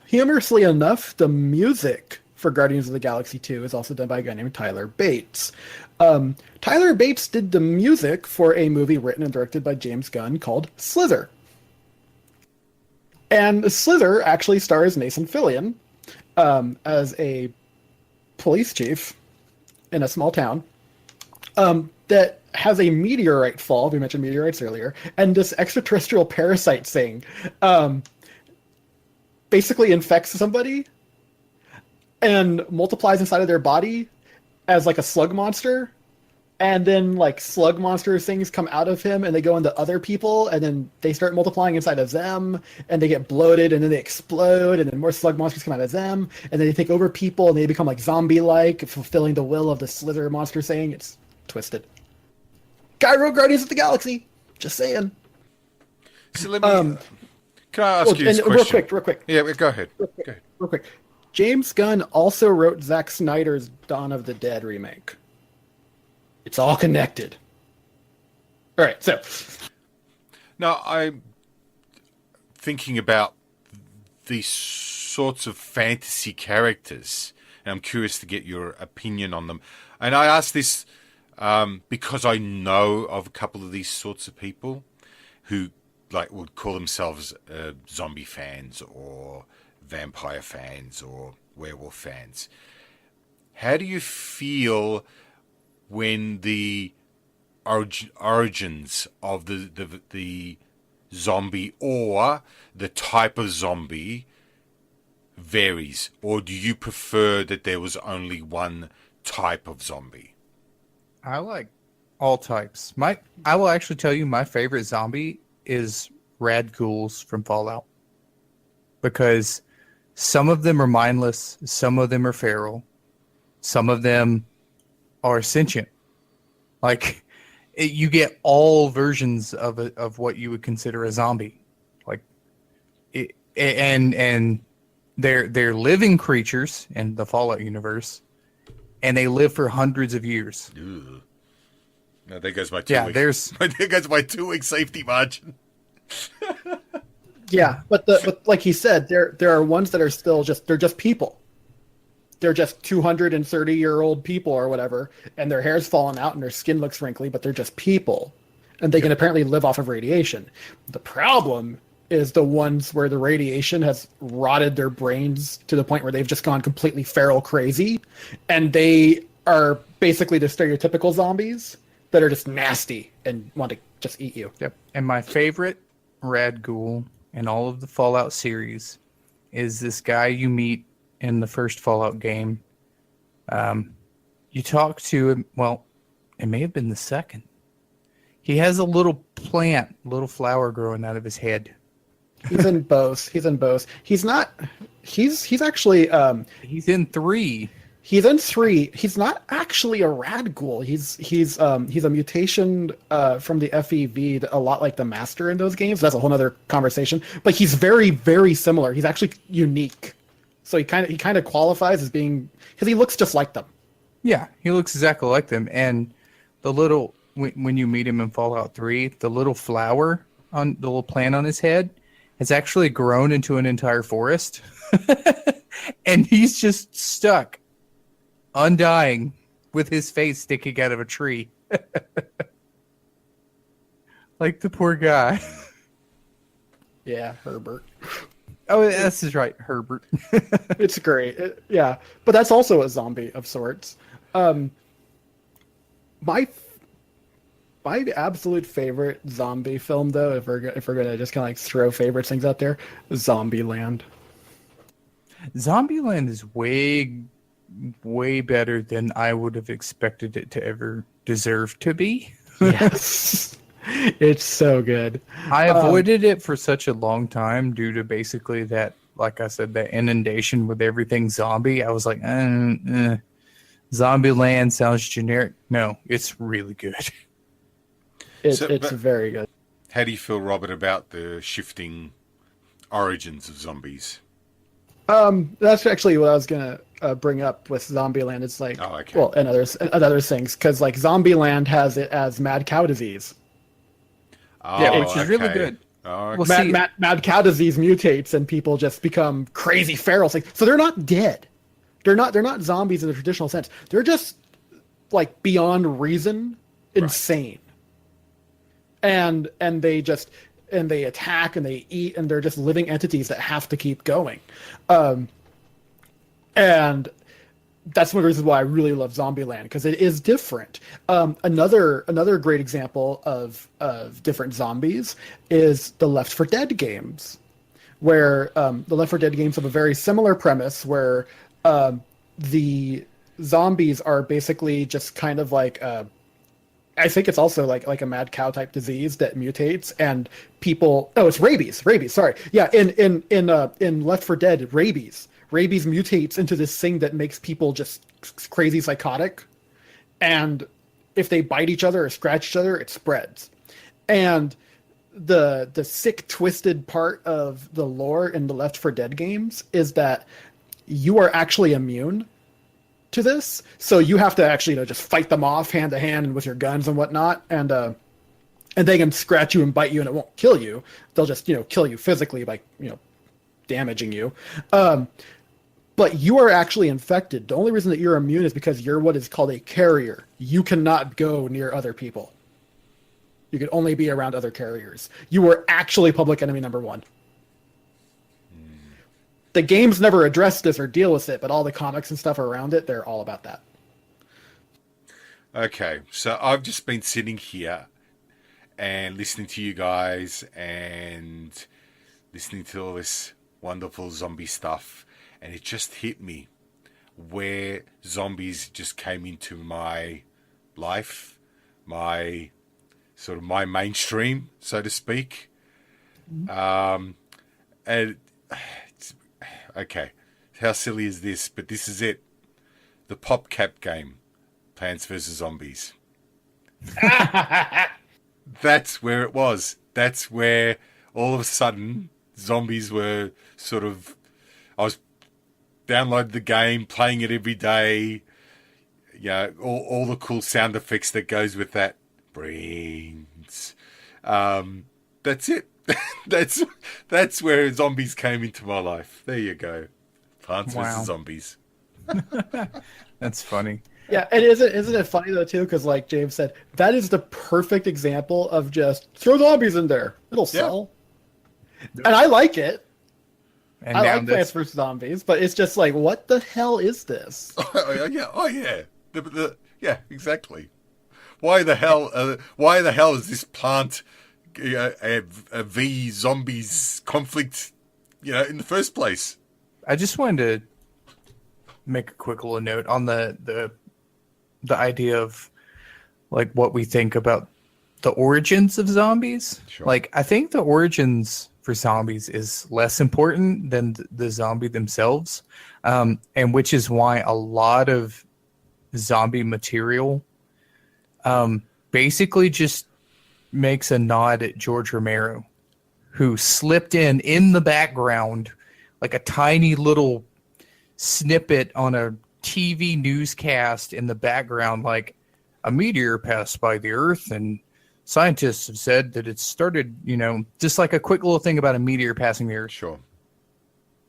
Humorously enough, the music for Guardians of the Galaxy 2 is also done by a guy named Tyler Bates. Tyler Bates did the music for a movie written and directed by James Gunn called Slither. And Slither actually stars Nathan Fillion as a police chief in a small town that has a meteorite fall. We mentioned meteorites earlier, and this extraterrestrial parasite thing basically infects somebody and multiplies inside of their body as like a slug monster, and then like slug monster things come out of him and they go into other people and then they start multiplying inside of them and they get bloated and then they explode and then more slug monsters come out of them and then they take over people and they become like zombie-like, fulfilling the will of the slither monster saying. It's twisted. Guy wrote Guardians of the Galaxy. Just saying. So let me. Can I ask you this question? Real quick. Yeah, go ahead. Real quick. James Gunn also wrote Zack Snyder's Dawn of the Dead remake. It's all connected. All right, so. Now, I'm thinking about these sorts of fantasy characters, and I'm curious to get your opinion on them. And I ask this because I know of a couple of these sorts of people who like would call themselves zombie fans or vampire fans or werewolf fans. How do you feel when the origins of the zombie or the type of zombie varies? Or do you prefer that there was only one type of zombie? I like all types. I will actually tell you my favorite zombie is rad ghouls from Fallout. Because some of them are mindless, some of them are feral, some of them are sentient. Like, you get all versions of what you would consider a zombie. Like, and they're living creatures in the Fallout universe, and they live for hundreds of years. Ugh. Now there goes my 2 weeks. There goes my 2 week safety margin. Yeah, but like he said, there are ones that are still they're just people. They're just 230-year-old people or whatever, and their hair's fallen out and their skin looks wrinkly, but they're just people. And they can apparently live off of radiation. The problem is the ones where the radiation has rotted their brains to the point where they've just gone completely feral crazy, and they are basically the stereotypical zombies that are just nasty and want to just eat you. Yep. And my favorite rad ghoul in all of the Fallout series is this guy you meet in the first Fallout game. You talk to him, well, it may have been the second. He has a little flower growing out of his head. He's in both. He's actually he's in 3. He's in 3. He's not actually a rad ghoul. He's a mutation from the FEV, a lot like the Master in those games. That's a whole other conversation. But he's very, very similar. He's actually unique. So he kind of qualifies as being, because he looks just like them. Yeah, he looks exactly like them. And the little, when you meet him in Fallout 3, the little flower on the little plant on his head has actually grown into an entire forest. And he's just stuck, undying, with his face sticking out of a tree. Like the poor guy. Yeah, Herbert. Oh, this is right, Herbert. It's great. Yeah, but that's also a zombie of sorts. My absolute favorite zombie film, though, if we're gonna just kind of like throw favorite things out there, Zombieland. Zombieland is way better than I would have expected it to ever deserve to be. Yes. It's so good. I avoided it for such a long time due to basically that, like I said, that inundation with everything zombie. I was like, Zombieland sounds generic. No, it's really good. It's very good. How do you feel, Robert, about the shifting origins of zombies? That's actually what I was gonna bring up with Zombieland. It's like, well, and other things, because like Zombieland has it as mad cow disease. Oh, yeah, which is really good. Oh, okay. Well, mad cow disease mutates and people just become crazy feral. So they're not dead. They're not zombies in the traditional sense. They're just like beyond reason, insane. Right. And they attack and they eat and they're just living entities that have to keep going. And that's one of the reasons why I really love Zombieland, because it is different. Another great example of different zombies is the Left 4 Dead games, where the Left 4 Dead games have a very similar premise where the zombies are basically just kind of like I think it's also like a mad cow type disease that mutates, and people. Oh, it's rabies. Rabies. Sorry. Yeah. In Left 4 Dead, rabies. Rabies mutates into this thing that makes people just crazy psychotic, and if they bite each other or scratch each other, it spreads. And the sick, twisted part of the lore in the Left 4 Dead games is that you are actually immune to this, so you have to actually just fight them off hand to hand and with your guns and whatnot, and they can scratch you and bite you and it won't kill you. They'll just kill you physically by damaging you. But you are actually infected. The only reason that you're immune is because you're what is called a carrier. You cannot go near other people. You can only be around other carriers. You are actually public enemy number one. The games never address this or deal with it, but all the comics and stuff around it, they're all about that. Okay, so I've just been sitting here and listening to you guys and listening to all this wonderful zombie stuff, and it just hit me where zombies just came into my life, my sort of my mainstream, so to speak. And okay, how silly is this? But this is it. The PopCap game, Plants vs. Zombies. That's where it was. That's where all of a sudden zombies were sort of... I was downloading the game, playing it every day. Yeah, all the cool sound effects that goes with that. Brains. That's it. That's where zombies came into my life. There you go. Plants vs. Zombies. That's funny. Yeah, and isn't it funny though too? Because like James said, that is the perfect example of just throw zombies in there. It'll sell. And I like it. And I like Plants vs. Zombies, but it's just like, what the hell is this? Oh yeah. Yeah, exactly. Why the hell is this plant a V zombies conflict, in the first place? I just wanted to make a quick little note on the idea of like what we think about the origins of zombies. Sure. Like, I think the origins for zombies is less important than the zombie themselves, and which is why a lot of zombie material basically just makes a nod at George Romero, who slipped in the background like a tiny little snippet on a TV newscast in the background, like a meteor passed by the Earth and scientists have said that it started, just like a quick little thing about a meteor passing the Earth. Sure.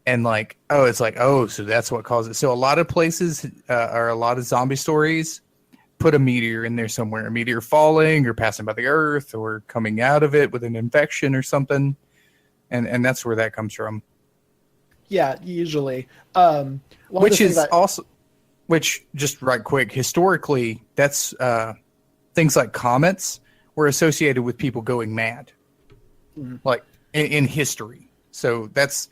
And so that's what caused it. So a lot of places or a lot of zombie stories put a meteor in there somewhere, a meteor falling or passing by the Earth or coming out of it with an infection or something. And that's where that comes from. Yeah, usually. Which just right quick, historically, that's things like comets were associated with people going mad, like in history. So that's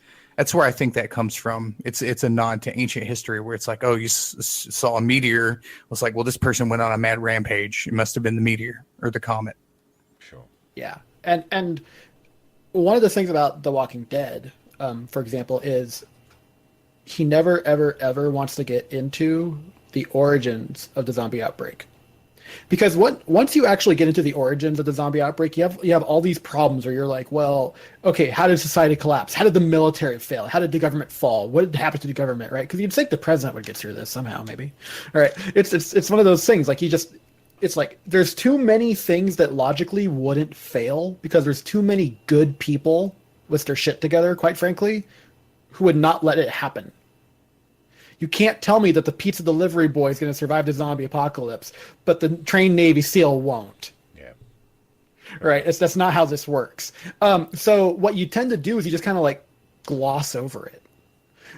where I think that comes from. It's a nod to ancient history where it's like, oh, you saw a meteor. It's like, well, this person went on a mad rampage. It must have been the meteor or the comet. Sure. Yeah, and one of the things about The Walking Dead, for example, is he never, ever, ever wants to get into the origins of the zombie outbreak. Because once you actually get into the origins of the zombie outbreak, you have all these problems where you're like, well, okay, how did society collapse? How did the military fail? How did the government fall? What happened to the government, right? Because you'd think the president would get through this somehow, maybe. All right, it's one of those things. Like it's like there's too many things that logically wouldn't fail because there's too many good people with their shit together, quite frankly, who would not let it happen. You can't tell me that the pizza delivery boy is going to survive the zombie apocalypse, but the trained Navy SEAL won't. Yeah. Right? That's not how this works. So what you tend to do is you just kind of like gloss over it.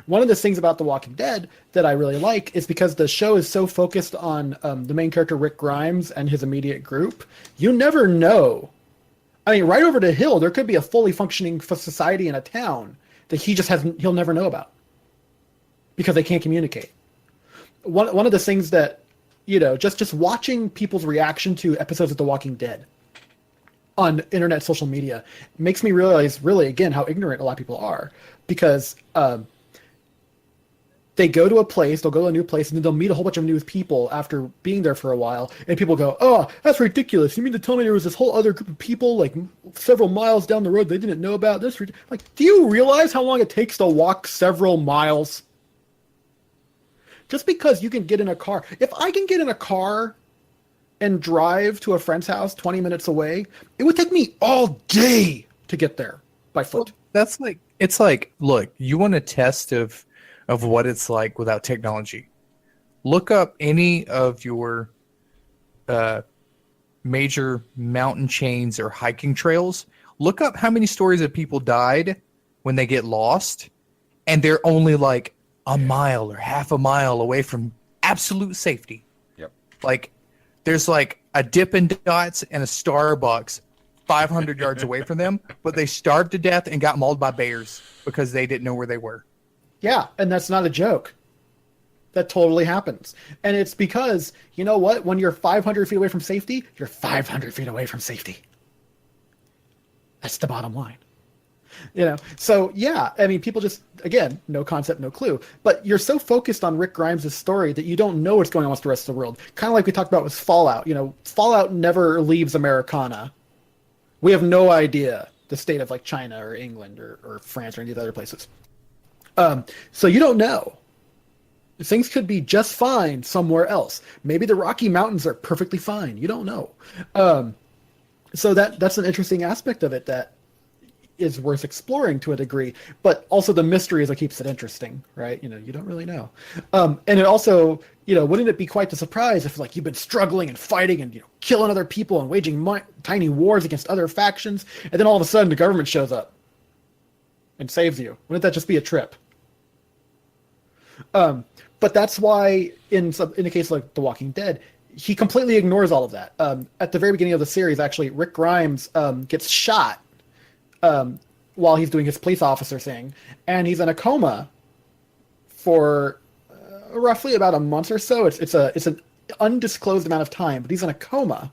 One of the things about The Walking Dead that I really like is because the show is so focused on the main character, Rick Grimes, and his immediate group. You never know. I mean, right over the hill, there could be a fully functioning society in a town that he'll never know about. Because they can't communicate. One of the things that, just watching people's reaction to episodes of The Walking Dead on internet, social media, makes me realize, really, again, how ignorant a lot of people are. Because they go to a place, they'll go to a new place, and then they'll meet a whole bunch of new people after being there for a while, and people go, "Oh, that's ridiculous. You mean to tell me there was this whole other group of people, like, several miles down the road they didn't know about this?" Like, do you realize how long it takes to walk several miles? Just because you can get in a car. If I can get in a car and drive to a friend's house 20 minutes away, it would take me all day to get there by foot. Well, it's like, look, you want a test of what it's like without technology. Look up any of your major mountain chains or hiking trails. Look up how many stories of people died when they get lost, and they're only like a mile or half a mile away from absolute safety. Yep. Like, there's like a Dippin' Dots and a Starbucks 500 yards away from them, but they starved to death and got mauled by bears because they didn't know where they were. Yeah, and that's not a joke. That totally happens. And it's because, you know what? When you're 500 feet away from safety, you're 500 feet away from safety. That's the bottom line. So yeah, I mean, people just, again, no concept, no clue. But you're so focused on Rick Grimes' story that you don't know what's going on with the rest of the world. Kind of like we talked about with Fallout. Fallout never leaves Americana. We have no idea the state of like China or England or France or any of the other places. So you don't know. Things could be just fine somewhere else. Maybe the Rocky Mountains are perfectly fine. You don't know. So that's an interesting aspect of it that is worth exploring to a degree, but also the mystery is what keeps it interesting, right? You don't really know. And it also, wouldn't it be quite the surprise if like you've been struggling and fighting and killing other people and waging tiny wars against other factions, and then all of a sudden the government shows up and saves you? Wouldn't that just be a trip? But that's why in a case like The Walking Dead, he completely ignores all of that. At the very beginning of the series, actually, Rick Grimes gets shot while he's doing his police officer thing, and he's in a coma for roughly about a month or so. It's an undisclosed amount of time, but he's in a coma,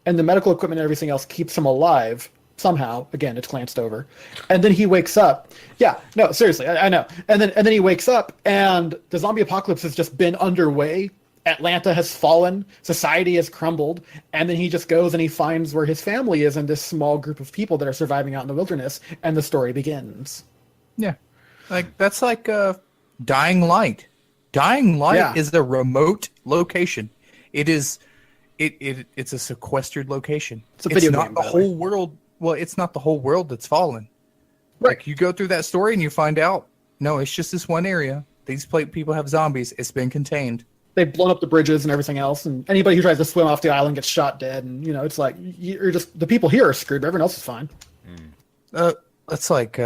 and the medical equipment and everything else keeps him alive somehow. Again, it's glanced over, and then he wakes up. Yeah, no, seriously, I know. And then he wakes up, and the zombie apocalypse has just been underway. Atlanta has fallen, society has crumbled, and then he just goes and he finds where his family is in this small group of people that are surviving out in the wilderness, and the story begins. Yeah, that's like Dying Light. Dying Light is a remote location. It's a sequestered location. It's a video not game, the whole world. Well, it's not the whole world that's fallen. Right. Like, you go through that story and you find out, no, it's just this one area. These people have zombies. It's been contained. They've blown up the bridges and everything else, and anybody who tries to swim off the island gets shot dead. And it's like you're just, the people here are screwed, but everyone else is fine. That's like,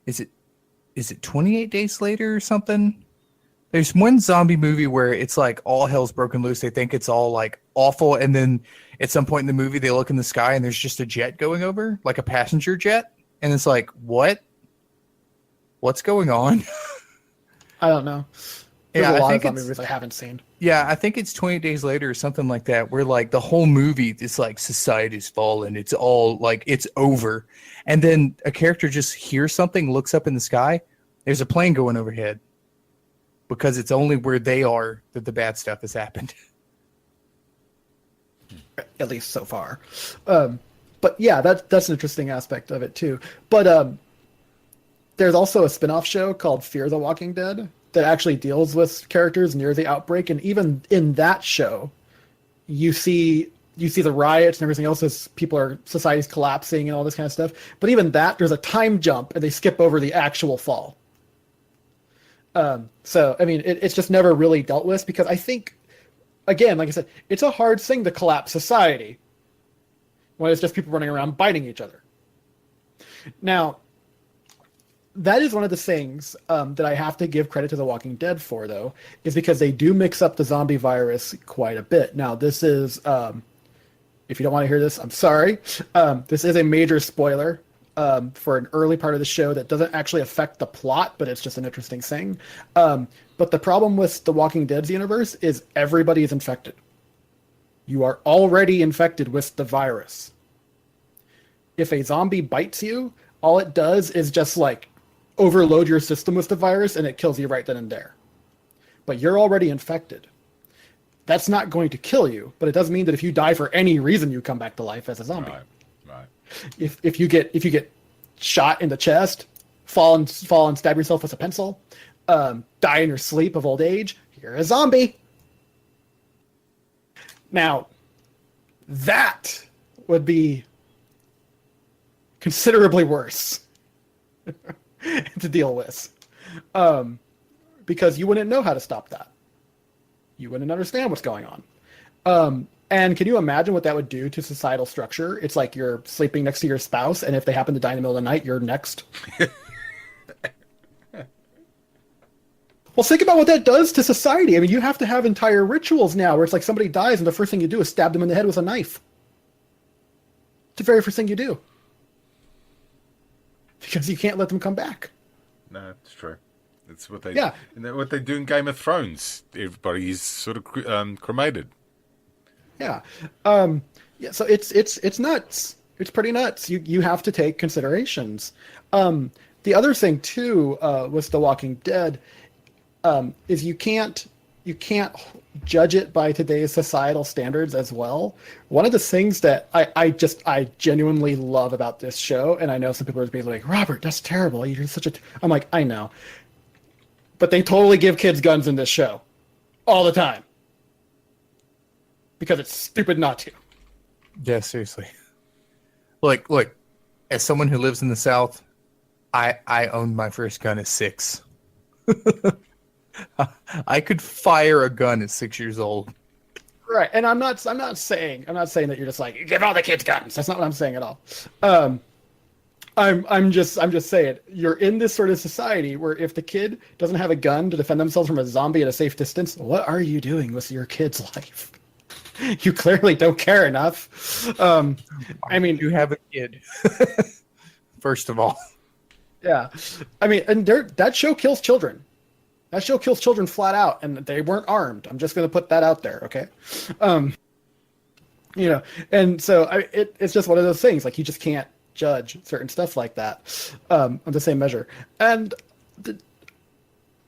is it 28 Days Later or something? There's one zombie movie where it's like all hell's broken loose. They think it's all like awful, and then at some point in the movie, they look in the sky and there's just a jet going over, like a passenger jet, and it's like, what's going on? I don't know. There's a lot of zombie it's movies I haven't seen. Yeah, I think it's 28 Days Later or something like that, where like the whole movie, it's like society's fallen. It's all like, it's over. And then a character just hears something, looks up in the sky. There's a plane going overhead, because it's only where they are that the bad stuff has happened. At least so far. But yeah, that's an interesting aspect of it too. But there's also a spin-off show called Fear the Walking Dead that actually deals with characters near the outbreak, and even in that show, you see the riots and everything else as society's collapsing and all this kind of stuff. But even that, there's a time jump, and they skip over the actual fall. So I mean, it's just never really dealt with, because I think, again, like I said, it's a hard thing to collapse society when it's just people running around biting each other. Now, that is one of the things that I have to give credit to The Walking Dead for, though, is because they do mix up the zombie virus quite a bit. Now, this is, if you don't want to hear this, I'm sorry. This is a major spoiler for an early part of the show that doesn't actually affect the plot, but it's just an interesting thing. But the problem with the Walking Dead's universe is everybody is infected. You are already infected with the virus. If a zombie bites you, all it does is just like overload your system with the virus and it kills you right then and there. But you're already infected. That's not going to kill you, but it does mean that if you die for any reason, you come back to life as a zombie. Right. If you get shot in the chest, fall and stab yourself with a pencil, die in your sleep of old age, you're a zombie. Now, that would be considerably worse to deal with, because you wouldn't know how to stop that. You wouldn't understand what's going on. And can you imagine what that would do to societal structure? It's like you're sleeping next to your spouse, and if they happen to die in the middle of the night, you're next. Well, think about what that does to society. I mean, you have to have entire rituals now where it's like somebody dies and the first thing you do is stab them in the head with a knife. It's the very first thing you do. Because you can't let them come back. No, it's true. It's what they what they do in Game of Thrones. Everybody is sort of cremated. Yeah. So it's nuts. It's pretty nuts. You have to take considerations. The other thing too with The Walking Dead is you can't judge it by today's societal standards as well. One of the things that I genuinely love about this show, and I know some people are being like, Robert, that's terrible. You're such a. I'm like, I know, but they totally give kids guns in this show, all the time, because it's stupid not to. Yeah, seriously. Look, as someone who lives in the South, I owned my first gun at 6. I could fire a gun at 6 years old. Right, and I'm not saying that you're just like give all the kids guns. That's not what I'm saying at all. I'm just saying you're in this sort of society where if the kid doesn't have a gun to defend themselves from a zombie at a safe distance, what are you doing with your kid's life? You clearly don't care enough. I mean, you have a kid. First of all. Yeah, I mean, and that show kills children. That show kills children flat out, and they weren't armed. I'm just going to put that out there, okay? And so it's just one of those things. Like, you just can't judge certain stuff like that on the same measure. And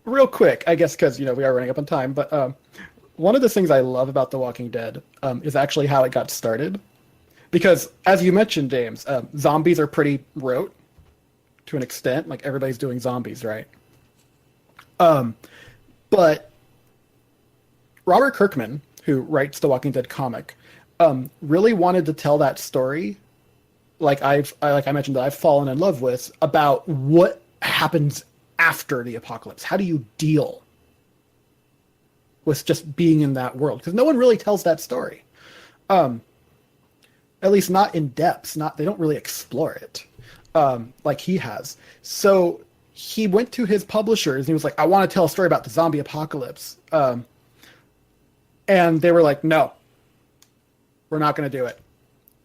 real quick, I guess, because, we are running up on time, but one of the things I love about The Walking Dead is actually how it got started. Because, as you mentioned, James, zombies are pretty rote to an extent. Like, everybody's doing zombies, right? But Robert Kirkman, who writes the Walking Dead comic, really wanted to tell that story, like I mentioned, that I've fallen in love with, about what happens after the apocalypse. How do you deal with just being in that world? Because no one really tells that story. At least not in depth. They don't really explore it like he has. So he went to his publishers and he was like, I want to tell a story about the zombie apocalypse. And they were like, no, we're not going to do it.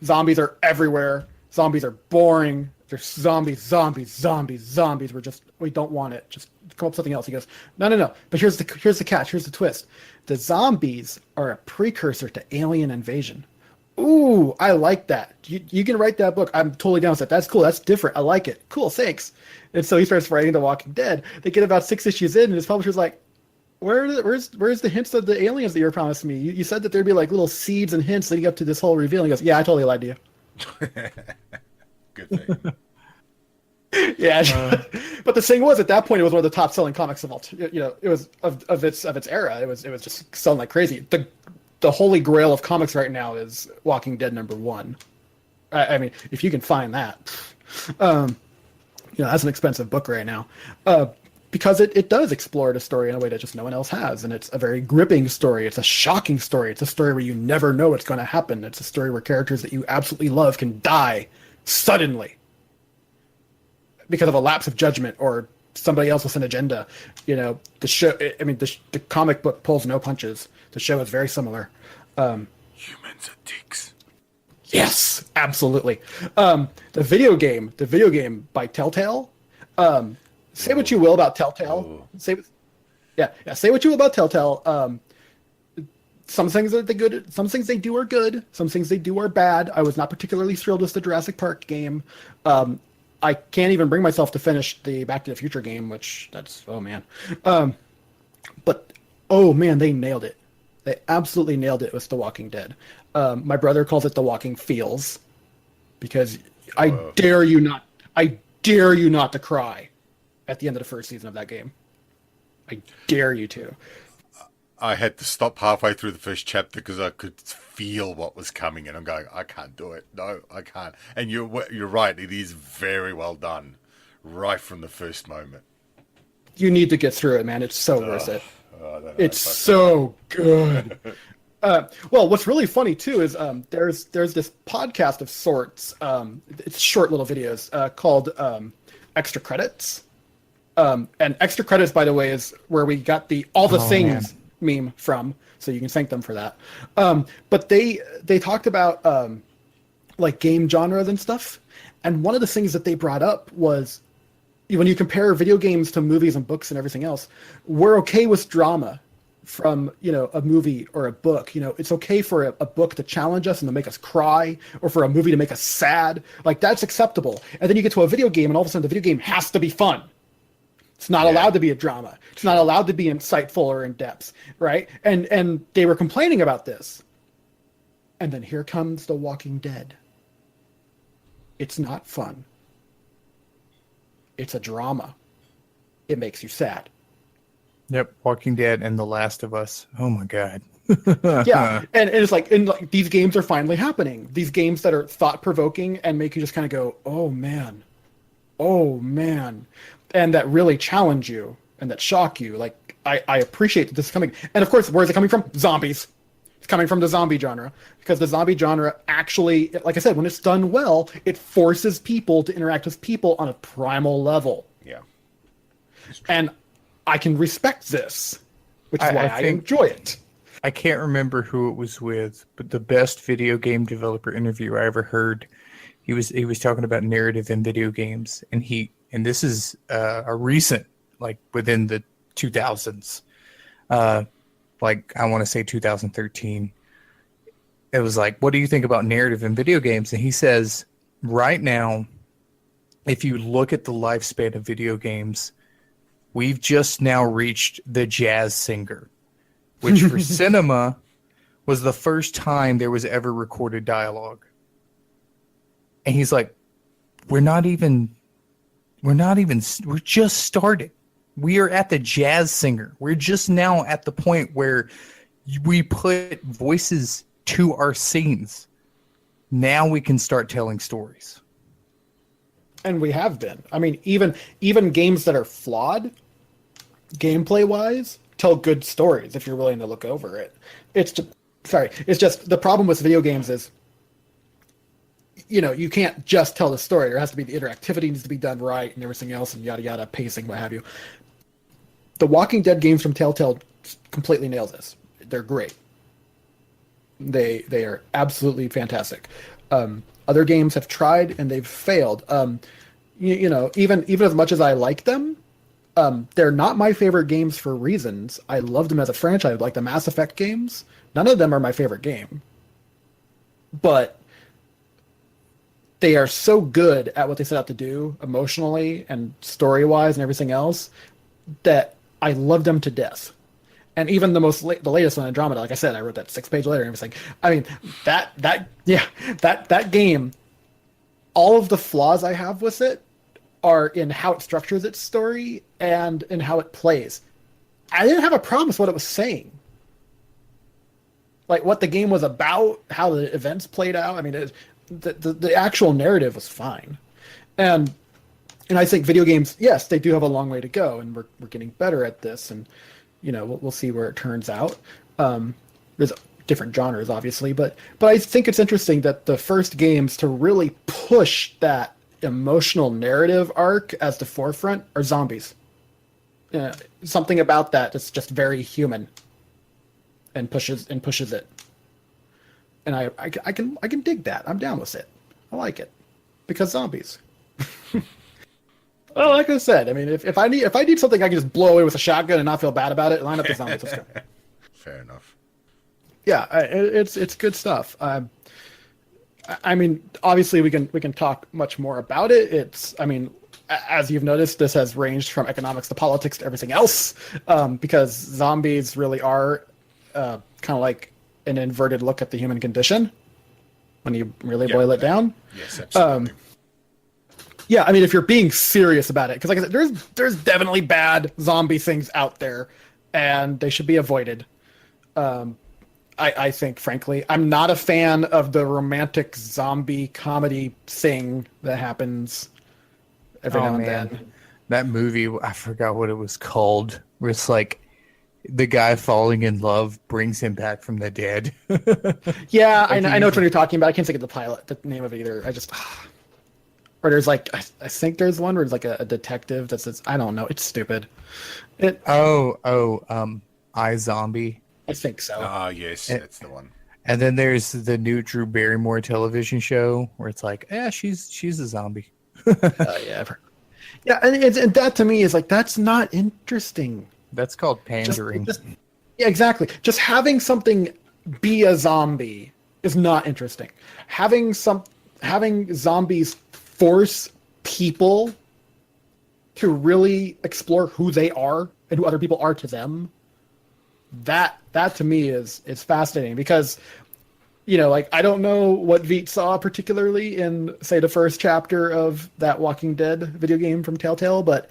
Zombies are everywhere. Zombies are boring. There's zombies. We don't want it. Just come up with something else. He goes, no. But here's the catch. Here's the twist. The zombies are a precursor to alien invasion. Ooh, I like that. You can write that book. I'm totally down with that. That's cool. That's different. I like it. Cool, thanks. And so he starts writing The Walking Dead. They get about 6 issues in, and his publisher's like, where's the hints of the aliens that you were promising me? You said that there'd be like little seeds and hints leading up to this whole reveal. And he goes, yeah, I totally lied to you. Good thing. Yeah, but the thing was, at that point, it was one of the top-selling comics of all. It was of its era. It was just selling like crazy. The holy grail of comics right now is Walking Dead #1. I mean, if you can find that, that's an expensive book right now, because it does explore the story in a way that just no one else has, and it's a very gripping story. It's a shocking story. It's a story where you never know what's going to happen. It's a story where characters that you absolutely love can die suddenly because of a lapse of judgment or somebody else with an agenda. The show. I mean, the comic book pulls no punches. The show is very similar. Humans are dicks. Yes, absolutely. The video game by Telltale. Say what you will about Telltale. yeah. Say what you will about Telltale. Some things are good. Some things they do are good. Some things they do are bad. I was not particularly thrilled with the Jurassic Park game. I can't even bring myself to finish the Back to the Future game, which that's oh man. But oh man, they nailed it. They absolutely nailed it with The Walking Dead. My brother calls it The Walking Feels because I dare you not. I dare you not to cry at the end of the first season of that game. I dare you to. I had to stop halfway through the first chapter because I could feel what was coming, and I'm going, I can't do it. No, I can't. And you're right. It is very well done, right from the first moment. You need to get through it, man. It's so worth it. It's so good. Well, what's really funny too is there's this podcast of sorts. It's short little videos called Extra Credits. And Extra Credits, by the way, is where we got the all the things meme from. So you can thank them for that. But they talked about like game genres and stuff. And one of the things that they brought up was when you compare video games to movies and books and everything else, we're okay with drama from, a movie or a book. It's okay for a book to challenge us and to make us cry, or for a movie to make us sad. Like, that's acceptable. And then you get to a video game and all of a sudden the video game has to be fun. It's not allowed to be a drama. It's not allowed to be insightful or in depth, right? And they were complaining about this. And then here comes The Walking Dead. It's not fun. It's a drama. It makes you sad. Yep, Walking Dead and The Last of Us. Oh my god. Yeah, and it's like, these games are finally happening. These games that are thought-provoking and make you just kind of go, oh man, and that really challenge you and that shock you. Like, I appreciate that this is coming. And of course, where is it coming from? Zombies. It's coming from the zombie genre, because the zombie genre actually, like I said, when it's done well, it forces people to interact with people on a primal level. Yeah. And I can respect this, which is why I enjoy it. I can't remember who it was with, but the best video game developer interview I ever heard, he was talking about narrative in video games, and this is a recent, like within the 2000s, like I want to say 2013. It was like, what do you think about narrative in video games? And he says, right now, if you look at the lifespan of video games, we've just now reached the jazz singer, which for cinema was the first time there was ever recorded dialogue. And he's like, we're just started. We are at the jazz singer. We're just now at the point where we put voices to our scenes. Now we can start telling stories. And we have been. I mean, even games that are flawed, gameplay-wise, tell good stories if you're willing to look over it. It's just the problem with video games is, you can't just tell the story. There has to be the interactivity needs to be done right and everything else and yada yada, pacing, what have you. The Walking Dead games from Telltale completely nail this. They're great. They are absolutely fantastic. Other games have tried and they've failed. Even as much as I like them, they're not my favorite games for reasons. I love them as a franchise, like the Mass Effect games. None of them are my favorite game. But they are so good at what they set out to do emotionally and story-wise and everything else that I love them to death. And even the latest one, Andromeda, like I said, I wrote that 6-page letter and everything. I mean, that game, all of the flaws I have with it are in how it structures its story and in how it plays. I didn't have a problem with what it was saying. Like, what the game was about, how the events played out. I mean, the actual narrative was fine. And I think video games, yes, they do have a long way to go, and we're getting better at this, and we'll see where it turns out. There's different genres, obviously, but I think it's interesting that the first games to really push that emotional narrative arc as the forefront are zombies. Something about that that's just very human and pushes it. And I can dig that. I'm down with it. I like it because zombies. Well, like I said, I mean, if I need something I can just blow away with a shotgun and not feel bad about it, line up the zombies. Let's go. Fair enough. Yeah, it's good stuff. I mean, obviously we can talk much more about it. I mean, as you've noticed, this has ranged from economics to politics to everything else, because zombies really are kind of like an inverted look at the human condition when you really boil it down. Yes, absolutely. Yeah, I mean, if you're being serious about it, because like I said, there's definitely bad zombie things out there, and they should be avoided. I think, frankly, I'm not a fan of the romantic zombie comedy thing that happens every now and then. That movie, I forgot what it was called, where it's like the guy falling in love brings him back from the dead. Yeah, I know what you're talking about. I can't think of the name of it either. Or there's like, I think there's one where it's like a detective that says, I don't know, it's stupid. iZombie. I think so. Ah, yes, that's the one. And then there's the new Drew Barrymore television show where it's like, she's a zombie. Yeah, yeah, and that to me is like, that's not interesting. That's called pandering. Yeah, exactly. Just having something be a zombie is not interesting. Having zombies force people to really explore who they are and who other people are to them. That to me is fascinating because, you know, like I don't know what Veet saw particularly in, say, the first chapter of that Walking Dead video game from Telltale, but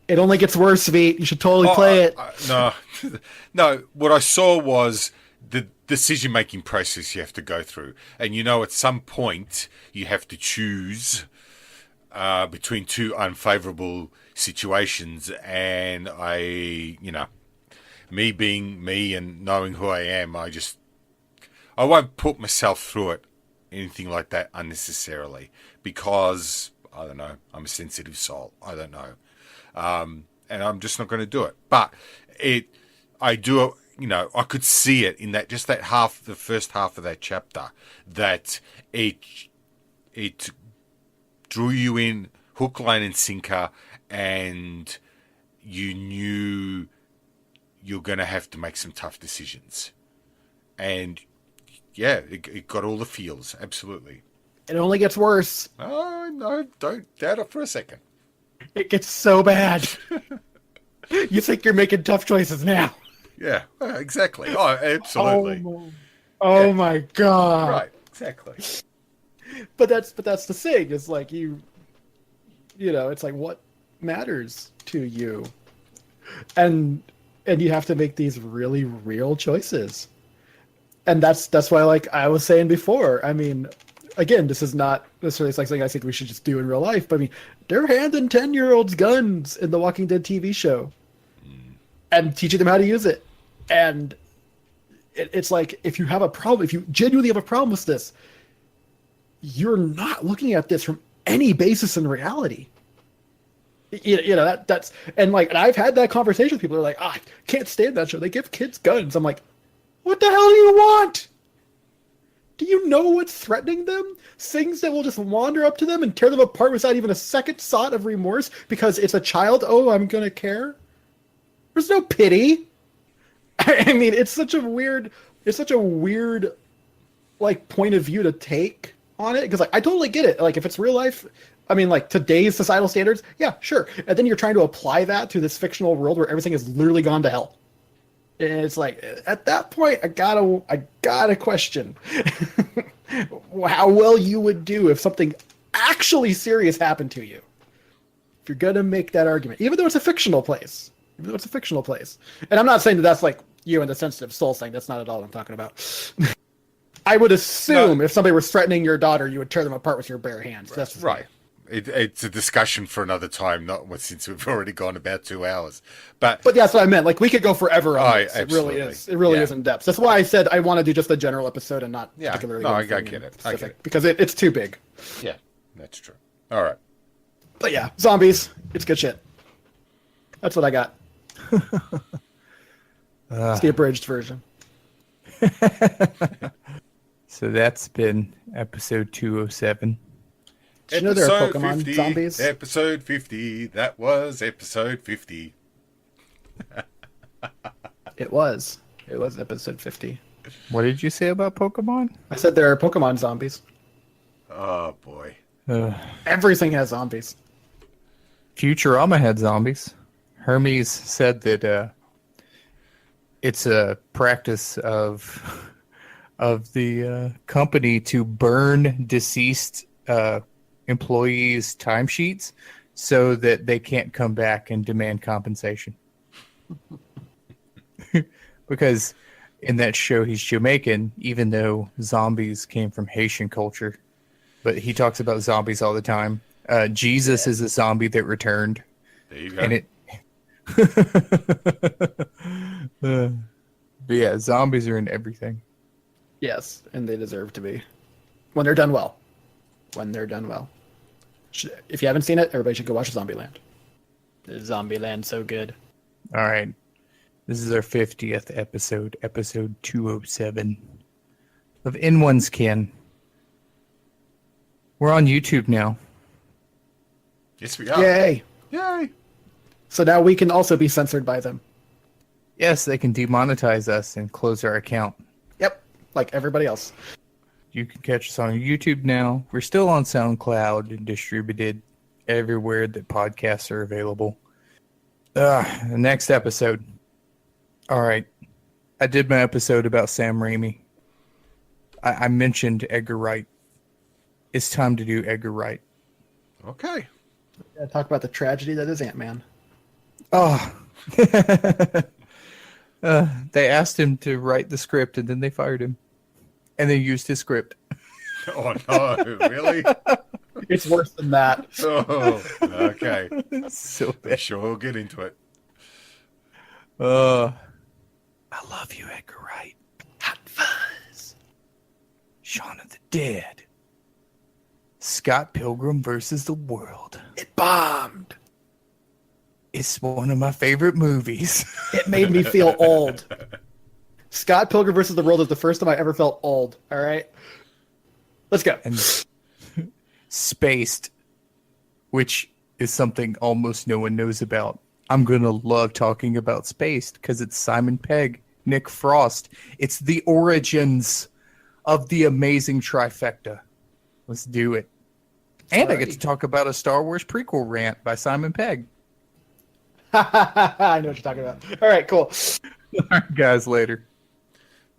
it only gets worse, Veet. You should totally play it. No. What I saw was the decision-making process you have to go through, and you know, at some point you have to choose between two unfavorable situations, and me being me and knowing who I am, I won't put myself through it, anything like that, unnecessarily, because I don't know, I'm a sensitive soul. I don't know, and I'm just not going to do it. But I could see it in that the first half of that chapter, that it drew you in hook, line, and sinker, and you knew you're going to have to make some tough decisions. And yeah, it got all the feels, absolutely. It only gets worse. Oh, no, don't doubt it for a second. It gets so bad. You think you're making tough choices now. Yeah, exactly. Oh, absolutely. Oh my God. Right, exactly. But that's the thing. It's like you know, it's like what matters to you, and you have to make these really real choices, and that's why, like I was saying before. I mean, again, this is not necessarily like something I think we should just do in real life. But I mean, they're handing 10-year-olds guns in the Walking Dead TV show, and teaching them how to use it, and it's like if you genuinely have a problem with this, you're not looking at this from any basis in reality. You know, that's and I've had that conversation with people who are like, I can't stand that show. They give kids guns. I'm like, what the hell do you want? Do you know what's threatening them? Things that will just wander up to them and tear them apart without even a second thought of remorse because it's a child. Oh, I'm gonna care. There's no pity. I mean, it's such a weird like point of view to take on it, because like I totally get it. Like if it's real life, I mean, like today's societal standards, yeah, sure. And then you're trying to apply that to this fictional world where everything has literally gone to hell. And it's like at that point, I gotta question how well you would do if something actually serious happened to you. If you're gonna make that argument, even though it's a fictional place. And I'm not saying that that's like you in the sensitive soul thing. That's not at all what I'm talking about. I would assume if somebody was threatening your daughter, you would tear them apart with your bare hands. Right. That's right. It's a discussion for another time, since we've already gone about 2 hours. But that's what I meant. Like we could go forever on this. Absolutely. It really is. It really is in depth. That's why I said I want to do just a general episode and not particularly. No, I get it. Because it's too big. Yeah, that's true. All right. But yeah, zombies. It's good shit. That's what I got. It's the abridged version. So that's been episode 207. Did you know there are Episode Pokemon 50. zombies? Episode 50. That was episode 50. It was. It was episode 50. What did you say about Pokemon? I said there are Pokemon zombies. Oh, boy. Everything has zombies. Futurama had zombies. Hermes said that it's a practice of the company to burn deceased employees' timesheets so that they can't come back and demand compensation. Because in that show he's Jamaican, even though zombies came from Haitian culture. But he talks about zombies all the time. Jesus is a zombie that returned. There you go. And it but yeah, zombies are in everything. Yes, and they deserve to be. When they're done well. When they're done well. If you haven't seen it, everybody should go watch Zombieland. Zombieland's so good. All right. This is our 50th episode, episode 207 of In One's Kin. We're on YouTube now. Yes, we are. Yay! Yay. So now we can also be censored by them. Yes, they can demonetize us and close our account. Yep, like everybody else. You can catch us on YouTube now. We're still on SoundCloud and distributed everywhere that podcasts are available. The next episode. All right. I did my episode about Sam Raimi. I mentioned Edgar Wright. It's time to do Edgar Wright. Okay. Talk about the tragedy that is Ant-Man. Oh. They asked him to write the script and then they fired him. And they used his script. Oh, no. Really? It's worse than that. Oh, okay. So I'm bad. sure we'll get into it. I love you, Edgar Wright. Hot Fuzz. Shaun of the Dead. Scott Pilgrim versus the World. It bombed. It's one of my favorite movies. It made me feel old. Scott Pilgrim versus the World is the first time I ever felt old. All right? Let's go. And Spaced, which is something almost no one knows about. I'm going to love talking about Spaced because it's Simon Pegg, Nick Frost. It's the origins of the amazing trifecta. Let's do it. And I get to talk about a Star Wars prequel rant by Simon Pegg. I know what you're talking about. All right, cool. All right, guys, later.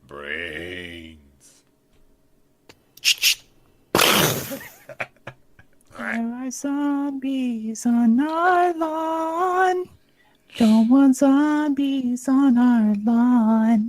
Brains. There are zombies on our lawn. Don't want zombies on our lawn.